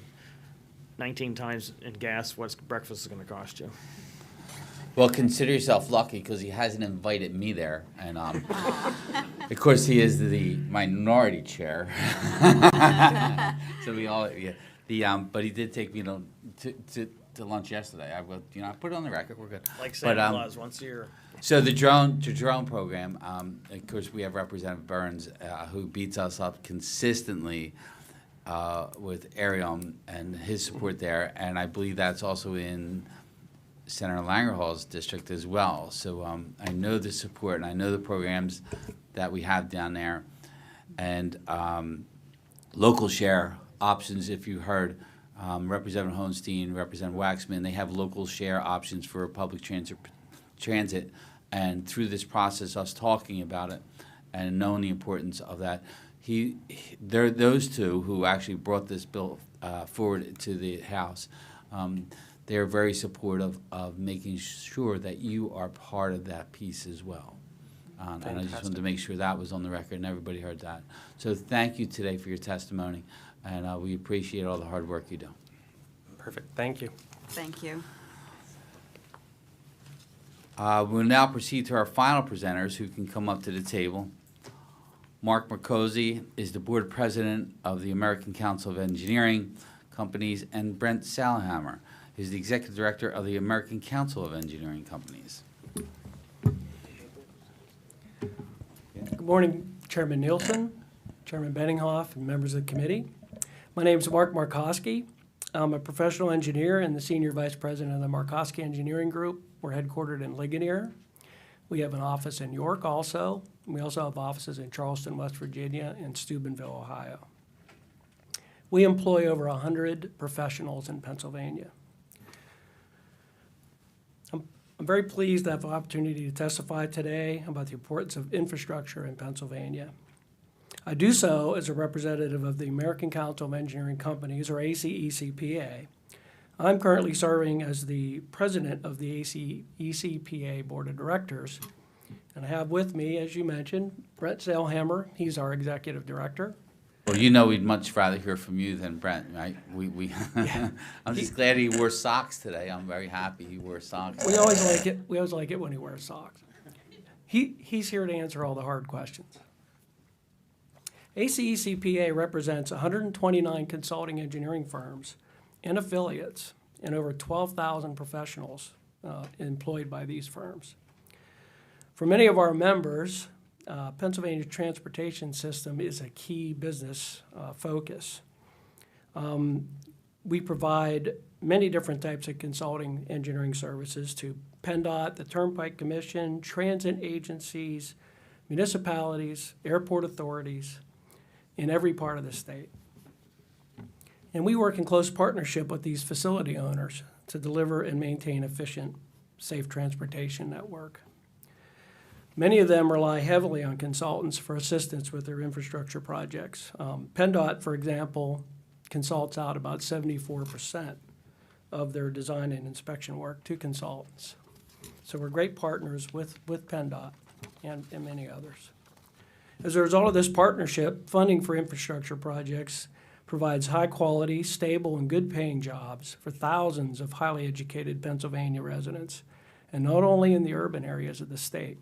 19 times in gas what breakfast is going to cost you. Well, consider yourself lucky because he hasn't invited me there, and of course he is the minority chair. So we all, but he did take me to lunch yesterday. I put it on the record. We're good. Like Santa Claus once a year. So the drone program, of course, we have Representative Burns, who beats us up consistently with Ariel and his support there, and I believe that's also in Senator Langerhall's district as well. So I know the support and I know the programs that we have down there, and local share options. If you heard Representative Hohenstein, Representative Waxman, they have local share options for public transit. And through this process, us talking about it and knowing the importance of that, they're those two who actually brought this bill forward to the House. They're very supportive of making sure that you are part of that piece as well. And I just wanted to make sure that was on the record and everybody heard that. So thank you today for your testimony, and we appreciate all the hard work you do. Perfect. Thank you. Thank you. We'll now proceed to our final presenters who can come up to the table. Mark Mercosi is the board president of the American Council of Engineering Companies, and Brent Salahammer is the executive director of the American Council of Engineering Companies. Good morning, Chairman Nielsen, Chairman Benninghoff, and members of the committee. My name is Mark Markowski. I'm a professional engineer and the senior vice president of the Markowski Engineering Group. We're headquartered in Ligonier. We have an office in York also. We also have offices in Charleston, West Virginia, and Steubenville, Ohio. We employ over 100 professionals in Pennsylvania. I'm very pleased to have the opportunity to testify today about the importance of infrastructure in Pennsylvania. I do so as a representative of the American Council of Engineering Companies, or ACECPA. I'm currently serving as the president of the ACECPA Board of Directors. And I have with me, as you mentioned, Brent Sailhammer. He's our executive director. Well, you know we'd much rather hear from you than Brent, right? I'm just glad he wore socks today. I'm very happy he wore socks. We always like it. We always like it when he wears socks. He's here to answer all the hard questions. ACECPA represents 129 consulting engineering firms and affiliates and over 12,000 professionals employed by these firms. For many of our members, Pennsylvania's transportation system is a key business focus. We provide many different types of consulting engineering services to PennDOT, the Turnpike Commission, transit agencies, municipalities, airport authorities in every part of the state. And we work in close partnership with these facility owners to deliver and maintain efficient, safe transportation network. Many of them rely heavily on consultants for assistance with their infrastructure projects. PennDOT, for example, consults out about 74% of their design and inspection work to consultants. So we're great partners with PennDOT and many others. As a result of this partnership, funding for infrastructure projects provides high-quality, stable, and good-paying jobs for thousands of highly educated Pennsylvania residents, and not only in the urban areas of the state.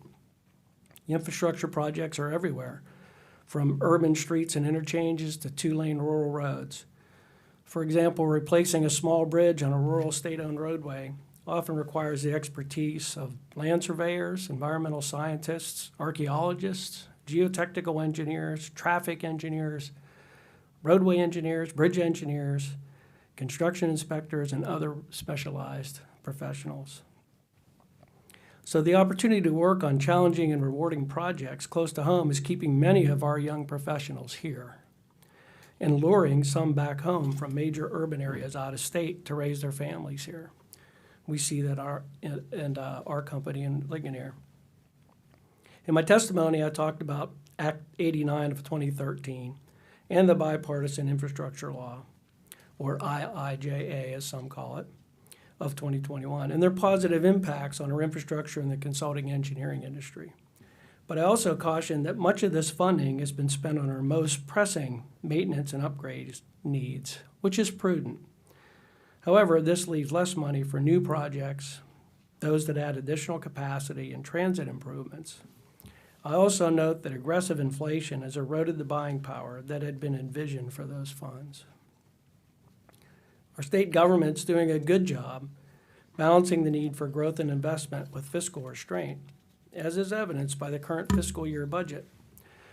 Infrastructure projects are everywhere, from urban streets and interchanges to two-lane rural roads. For example, replacing a small bridge on a rural state-owned roadway often requires the expertise of land surveyors, environmental scientists, archaeologists, geotechnical engineers, traffic engineers, roadway engineers, bridge engineers, construction inspectors, and other specialized professionals. So the opportunity to work on challenging and rewarding projects close to home is keeping many of our young professionals here and luring some back home from major urban areas out of state to raise their families here. We see that our company in Ligonier. In my testimony, I talked about Act 89 of 2013 and the Bipartisan Infrastructure Law, or IIJA as some call it, of 2021, and their positive impacts on our infrastructure and the consulting engineering industry. But I also caution that much of this funding has been spent on our most pressing maintenance and upgrade needs, which is prudent. However, this leaves less money for new projects, those that add additional capacity and transit improvements. I also note that aggressive inflation has eroded the buying power that had been envisioned for those funds. Our state government's doing a good job balancing the need for growth and investment with fiscal restraint. as is evidenced by the current fiscal year budget.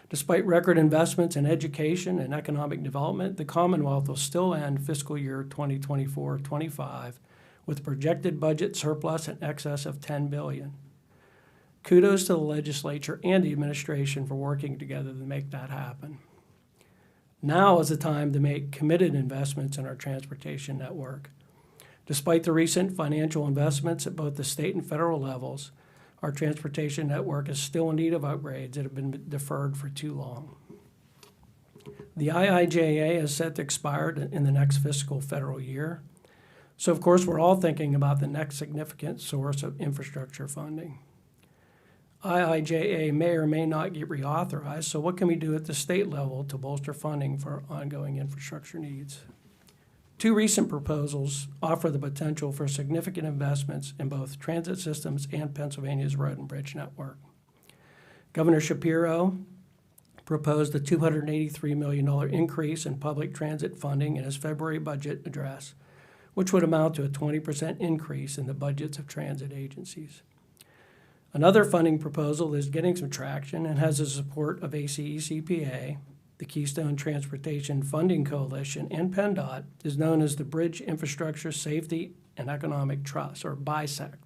Despite record investments in education and economic development, the Commonwealth will still end fiscal year 2024-25 with a projected budget surplus in excess of $10 billion. Kudos to the legislature and the administration for working together to make that happen. Now is the time to make committed investments in our transportation network. Despite the recent financial investments at both the state and federal levels, our transportation network is still in need of upgrades that have been deferred for too long. The IIJA is set to expire in the next fiscal federal year. So of course, we're all thinking about the next significant source of infrastructure funding. IIJA may or may not get reauthorized, so what can we do at the state level to bolster funding for ongoing infrastructure needs? Two recent proposals offer the potential for significant investments in both transit systems and Pennsylvania's road and bridge network. Governor Shapiro proposed a $283 million increase in public transit funding in his February budget address, which would amount to a 20% increase in the budgets of transit agencies. Another funding proposal is getting some traction and has the support of ACECPA, the Keystone Transportation Funding Coalition, and PennDOT, is known as the Bridge Infrastructure Safety and Economic Trust, or BISECT.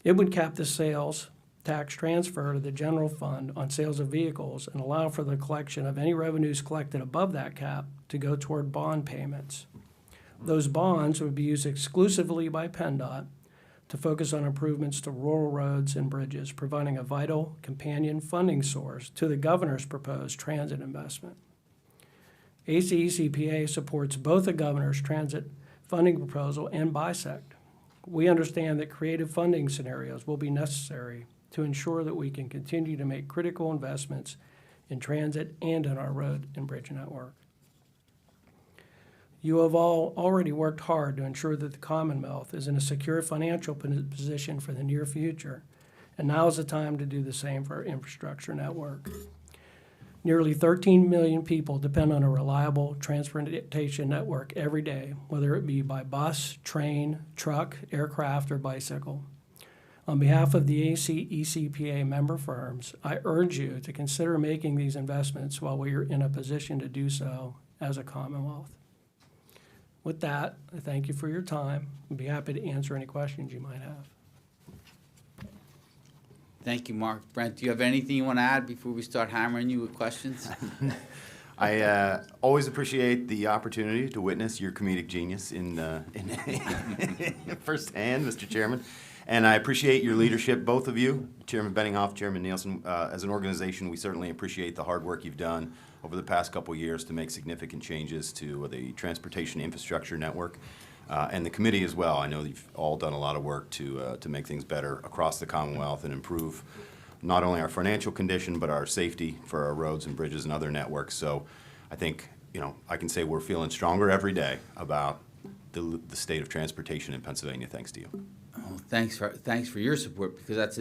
It would cap the sales tax transfer to the general fund on sales of vehicles and allow for the collection of any revenues collected above that cap to go toward bond payments. Those bonds would be used exclusively by PennDOT to focus on improvements to rural roads and bridges, providing a vital companion funding source to the governor's proposed transit investment. ACECPA supports both the governor's transit funding proposal and BISECT. We understand that creative funding scenarios will be necessary to ensure that we can continue to make critical investments in transit and in our road and bridge network. You have all already worked hard to ensure that the Commonwealth is in a secure financial position for the near future, and now is the time to do the same for our infrastructure network. Nearly 13 million people depend on a reliable transportation network every day, whether it be by bus, train, truck, aircraft, or bicycle. On behalf of the ACECPA member firms, I urge you to consider making these investments while we are in a position to do so as a Commonwealth. With that, I thank you for your time. I'd be happy to answer any questions you might have. Thank you, Mark. Brent, do you have anything you want to add before we start hammering you with questions? I always appreciate the opportunity to witness your comedic genius in firsthand, Mr. Chairman. And I appreciate your leadership, both of you, Chairman Benninghoff, Chairman Nielsen. As an organization, we certainly appreciate the hard work you've done over the past couple of years to make significant changes to the transportation infrastructure network and the committee as well. I know you've all done a lot of work to make things better across the Commonwealth and improve not only our financial condition, but our safety for our roads and bridges and other networks. So I think, I can say we're feeling stronger every day about the state of transportation in Pennsylvania, thanks to you. Oh, thanks for your support, because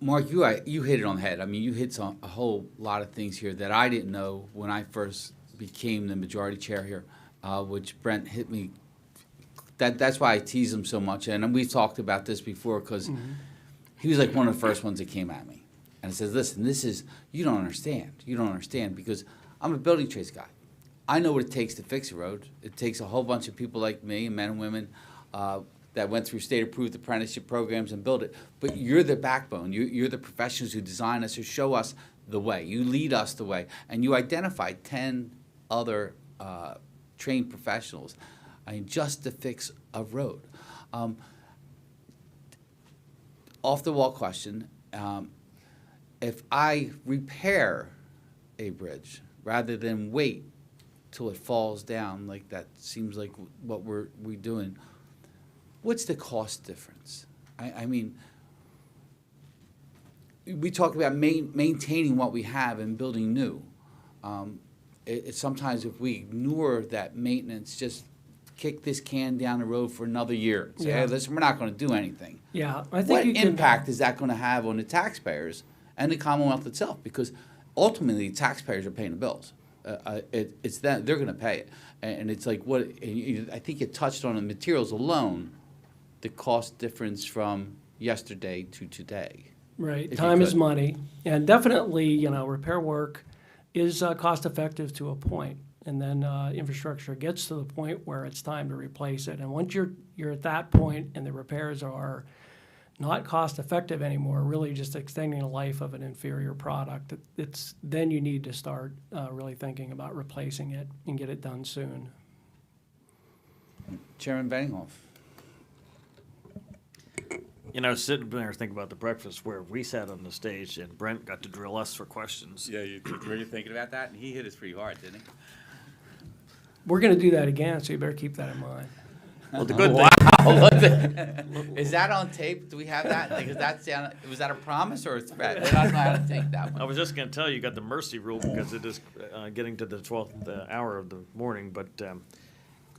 Mark, you hit it on the head. I mean, you hit a whole lot of things here that I didn't know when I first became the majority chair here, which Brent hit me. That's why I tease him so much, and we've talked about this before, because he was like one of the first ones that came at me. And I said, listen, you don't understand, because I'm a building trades guy. I know what it takes to fix a road. It takes a whole bunch of people like me, men and women, that went through state-approved apprenticeship programs and build it. But you're the backbone. You're the professionals who design us, who show us the way. You lead us the way. And you identified 10 other trained professionals, just to fix a road. Off-the-wall question, if I repair a bridge rather than wait till it falls down, like that seems like what we're doing, what's the cost difference? I mean, we talk about maintaining what we have and building new. Sometimes if we ignore that maintenance, just kick this can down the road for another year. Say, hey, listen, we're not going to do anything. Yeah, I think what you can. impact is that going to have on the taxpayers and the Commonwealth itself? Because ultimately, taxpayers are paying the bills. It's that they're going to pay it, and it's like what I think you touched on the materials alone, the cost difference from yesterday to today. Right, If you time is could. money, and definitely, repair work is cost-effective to a point, and then infrastructure gets to the point where it's time to replace it. And once you're at that point and the repairs are not cost-effective anymore, really just extending the life of an inferior product, then you need to start really thinking about replacing it and get it done soon. Chairman Benninghoff. Sitting there thinking about the breakfast where we sat on the stage and Brent got to drill us for questions. Yeah, were you thinking about that? And he hit us pretty hard, didn't he? We're going to do that again, so you better keep that in mind. Well, the good thing, Is that on tape? Do we have that? Because was that a promise or a threat? I don't know how to take that I one. was just going to tell you, you got the mercy rule because it is getting to the 12th hour of the morning, but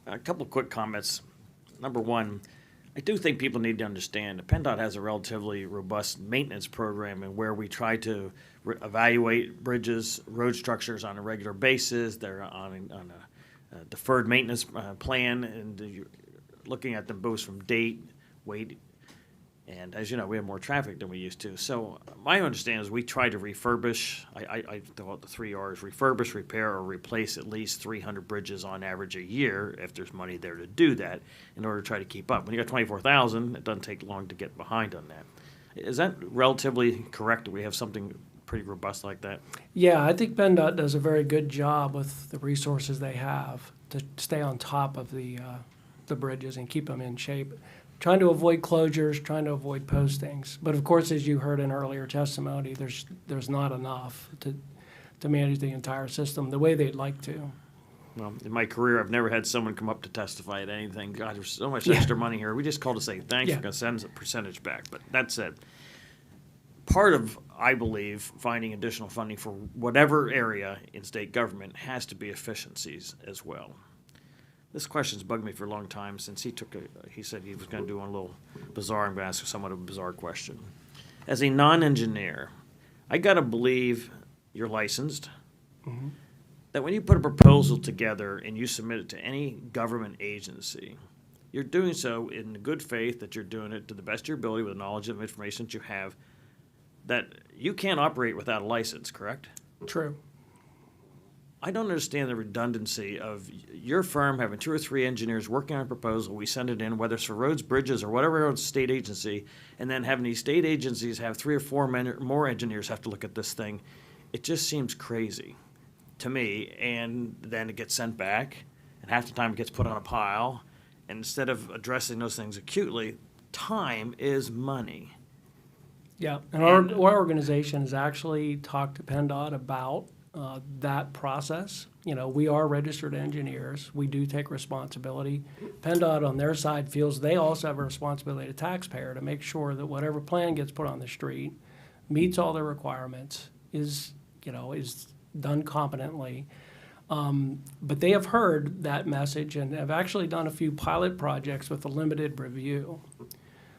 a couple of quick comments. Number one, I do think people need to understand that PennDOT has a relatively robust maintenance program and where we try to evaluate bridges, road structures on a regular basis. They're on a deferred maintenance plan, and you're looking at them both from date, weight, and as you know, we have more traffic than we used to. So my understanding is we try to refurbish, I call it the 3 R's, refurbish, repair, or replace at least 300 bridges on average a year if there's money there to do that in order to try to keep up. When you got 24,000, it doesn't take long to get behind on that. Is that relatively correct? Do we have something pretty robust like that? Yeah, I think PennDOT does a very good job with the resources they have to stay on top of the bridges and keep them in shape. Trying to avoid closures, trying to avoid postings. But of course, as you heard in earlier testimony, there's not enough to manage the entire system the way they'd like to. Well, in my career, I've never had someone come up to testify at anything. God, there's so much extra money here. We just called to say thanks. Yeah. We're going to send a percentage back. But that said, part of, I believe, finding additional funding for whatever area in state government has to be efficiencies as well. This question's bugged me for a long time since he said he was going to do one a little bizarre. I'm going to ask somewhat of a bizarre question. As a non-engineer, I got to believe you're licensed, that when you put a proposal together and you submit it to any government agency, you're doing so in good faith that you're doing it to the best of your ability with the knowledge of information that you have, that you can't operate without a license, correct? True. I don't understand the redundancy of your firm having 2 or 3 engineers working on a proposal. We send it in, whether it's for roads, bridges, or whatever else state agency, and then having these state agencies have 3 or 4 more engineers have to look at this thing. It just seems crazy to me. And then it gets sent back, and half the time it gets put on a pile. And instead of addressing those things acutely, time is money. Yeah, and our organization has actually talked to PennDOT about that process. We are registered engineers. We do take responsibility. PennDOT on their side feels they also have a responsibility to taxpayer to make sure that whatever plan gets put on the street meets all the requirements, is done competently. But they have heard that message and have actually done a few pilot projects with a limited review.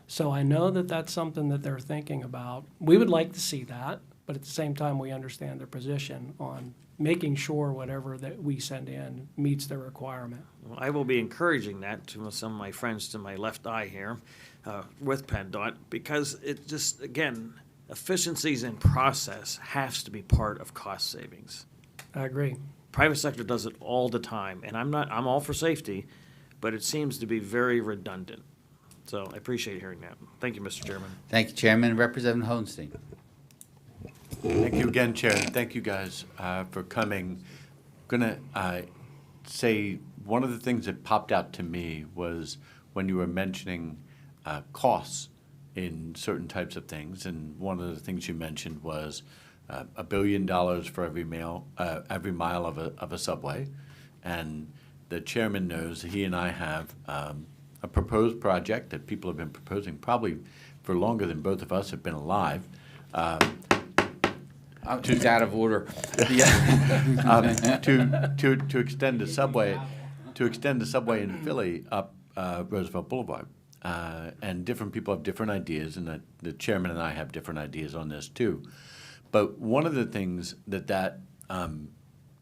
So I know that that's something that they're thinking about. We would like to see that, but at the same time, we understand their position on making sure whatever that we send in meets the requirement. Well, I will be encouraging that to some of my friends to my left eye here with PennDOT, because it just, again, efficiencies in process has to be part of cost savings. I agree. Private sector does it all the time, and I'm all for safety, but it seems to be very redundant. So I appreciate hearing that. Thank you, Mr. Chairman. Thank you, Chairman. Representative Hohenstein. Thank you again, Chair. Thank you guys for coming. Gonna say one of the things that popped out to me was when you were mentioning costs in certain types of things, and one of the things you mentioned was $1 billion for every mile of a subway, and the chairman knows he and I have a proposed project that people have been proposing probably for longer than both of us have been alive. It's out of order. To extend the subway in Philly up Roosevelt Boulevard, and different people have different ideas, and the chairman and I have different ideas on this too. But one of the things that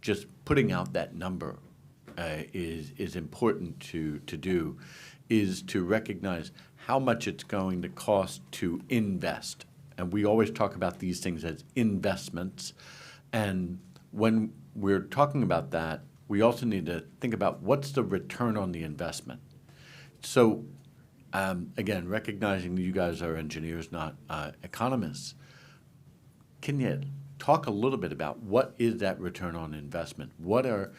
just putting out that number is important to do is to recognize how much it's going to cost to invest. And we always talk about these things as investments. And when we're talking about that, we also need to think about what's the return on the investment. So again, recognizing that you guys are engineers, not economists, can you talk a little bit about what is that return on investment? What are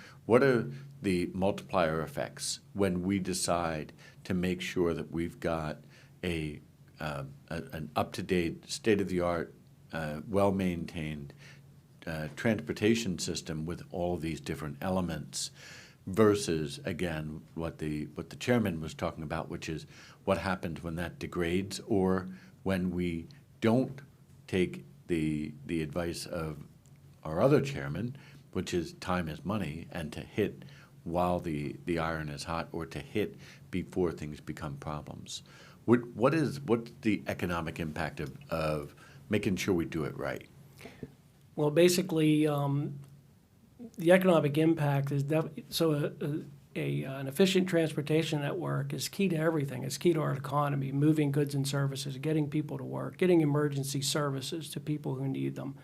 the multiplier effects when we decide to make sure that we've got an up-to-date, state-of-the-art, well-maintained transportation system with all these different elements versus, again, what the chairman was talking about, which is what happens when that degrades or when we don't take the advice of our other chairman, which is time is money, and to hit while the iron is hot or to hit before things become problems. What's the economic impact of making sure we do it right? Well, basically, the economic impact is an efficient transportation network is key to everything. It's key to our economy, moving goods and services, getting people to work, getting emergency services to people who need them.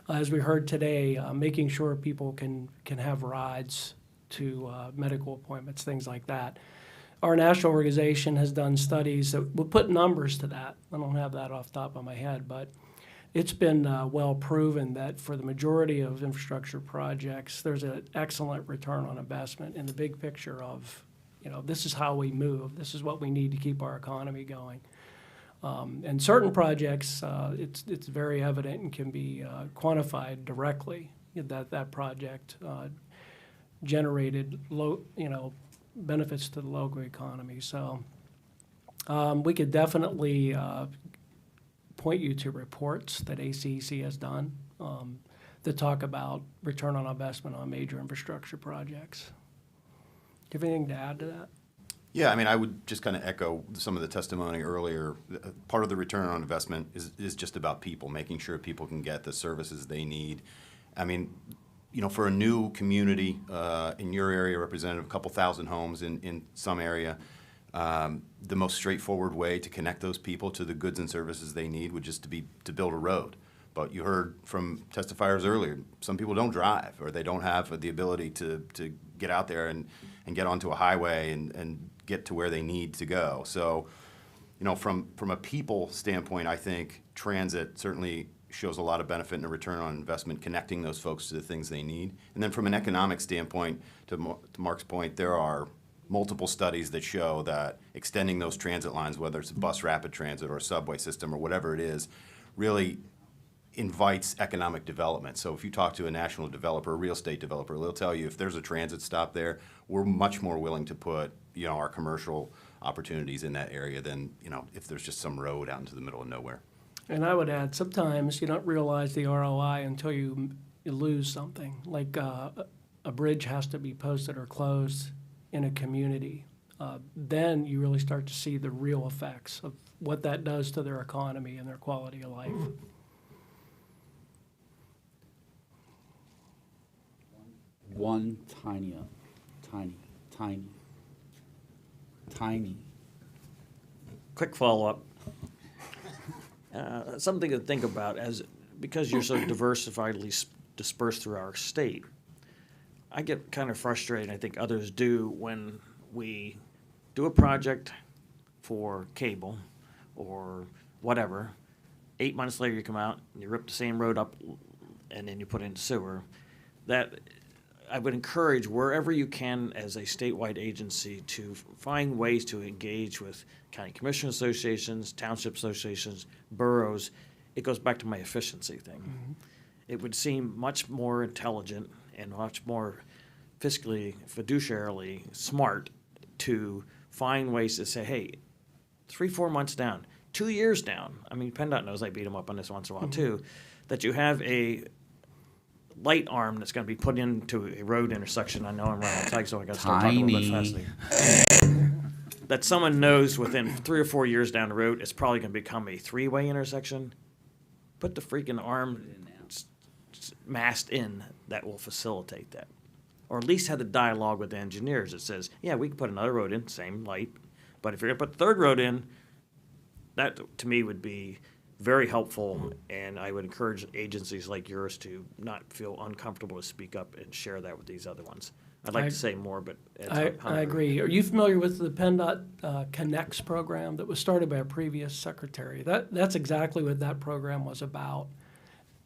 As we heard today, making sure people can have rides to medical appointments, things like that. Our national organization has done studies that will put numbers to that. I don't have that off the top of my head, but it's been well proven that for the majority of infrastructure projects, there's an excellent return on investment in the big picture of, this is how we move. This is what we need to keep our economy going. And certain projects, it's very evident and can be quantified directly that project generated benefits to the local economy. So we could definitely point you to reports that ACEC has done that talk about return on investment on major infrastructure projects. Do you have anything to add to that? Yeah, I mean, I would just kind of echo some of the testimony earlier. Part of the return on investment is just about people, making sure people can get the services they need. I mean, for a new community in your area, representative, a couple thousand homes in some area, the most straightforward way to connect those people to the goods and services they need would just to build a road. But you heard from testifiers earlier, some people don't drive or they don't have the ability to get out there and get onto a highway and get to where they need to go. So, from a people standpoint, I think transit certainly shows a lot of benefit and a return on investment, connecting those folks to the things they need. And then from an economic standpoint, to Mark's point, there are multiple studies that show that extending those transit lines, whether it's a bus rapid transit or a subway system or whatever it is, really invites economic development. So if you talk to a national developer, a real estate developer, they'll tell you if there's a transit stop there, we're much more willing to put our commercial opportunities in that area than if there's just some road out into the middle of nowhere. And I would add, sometimes you don't realize the ROI until you lose something. Like a bridge has to be posted or closed in a community. Then you really start to see the real effects of what that does to their economy and their quality of life. One tiny Quick follow-up. Something to think about because you're so diversifiedly dispersed through our state. I get kind of frustrated, I think others do, when we do a project for cable or whatever. 8 months later, you come out and you rip the same road up and then you put in sewer. That I would encourage wherever you can as a statewide agency to find ways to engage with county commission associations, township associations, boroughs. It goes back to my efficiency thing. Mm-hmm. It would seem much more intelligent and much more fiscally, fiduciarily smart to find ways to say, hey, 3-4 months down, 2 years down. I mean, PennDOT knows I beat them up on this once in a while too, that you have a light arm that's going to be put into a road intersection. I know I'm running out of time, so I got to start talking a little bit faster. That someone knows within 3 or 4 years down the road, it's probably going to become a 3-way intersection. Put the freaking arm mast in that will facilitate that. or at least had the dialogue with the engineers that says, yeah, we can put another road in, same light, but if you're gonna put the third road in, that to me would be very helpful, and I would encourage agencies like yours to not feel uncomfortable to speak up and share that with these other ones. I'd like I- to say more, but Ed's I hungry. agree. Are you familiar with the PennDOT Connects program that was started by a previous secretary? That's exactly what that program was about,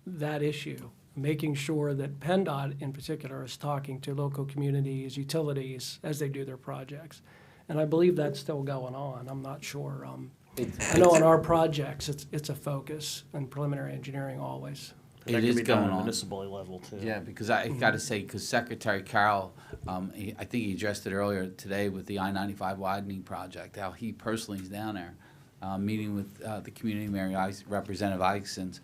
that issue, making sure that PennDOT in particular is talking to local communities, utilities, as they do their projects. And I believe that's still going on. I'm not sure. I know on our projects, it's a focus in preliminary engineering always. That It could is be done going at on. municipal level too. Yeah, because I got to say, because Secretary Carroll, I think he addressed it earlier today with the I-95 widening project, how he personally is down there, meeting with the community, Representative Ison's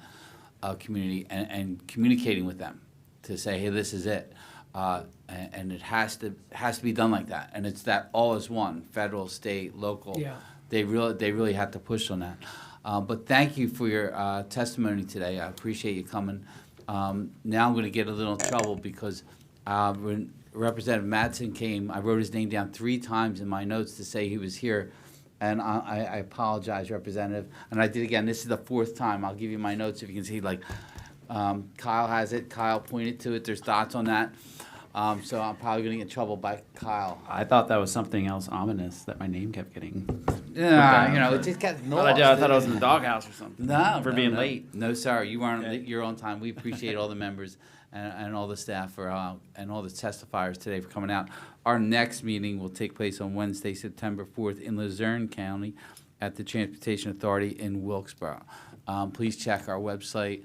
community, and communicating with them to say, hey, this is it. And it has to be done like that. And it's that all is one, federal, state, local. Yeah. They really have to push on that. But thank you for your testimony today. I appreciate you coming. Now I'm going to get a little in trouble because when Representative Madsen came, I wrote his name down 3 times in my notes to say he was here. And I apologize, Representative. And I did again. This is the 4th time. I'll give you my notes if you can see. Like Kyle has it. Kyle pointed to it. There's dots on that. So I'm probably going to get in trouble by Kyle. I thought that was something else ominous that my name kept getting. Yeah, you know, it just got lost. I thought I was in the doghouse or something. No, for no, being no. late. No, sir, you weren't. You're on time. We appreciate all the members and all the staff for and all the testifiers today for coming out. Our next meeting will take place on Wednesday, September 4th in Luzerne County at the Transportation Authority in Wilkesboro. Please check our website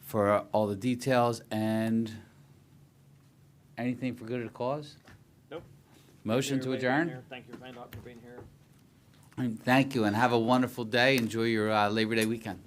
for all the details and anything for good of the cause. Nope. Motion to adjourn. Thank you, PennDOT, for being here. And thank you, and have a wonderful day. Enjoy your Labor Day weekend.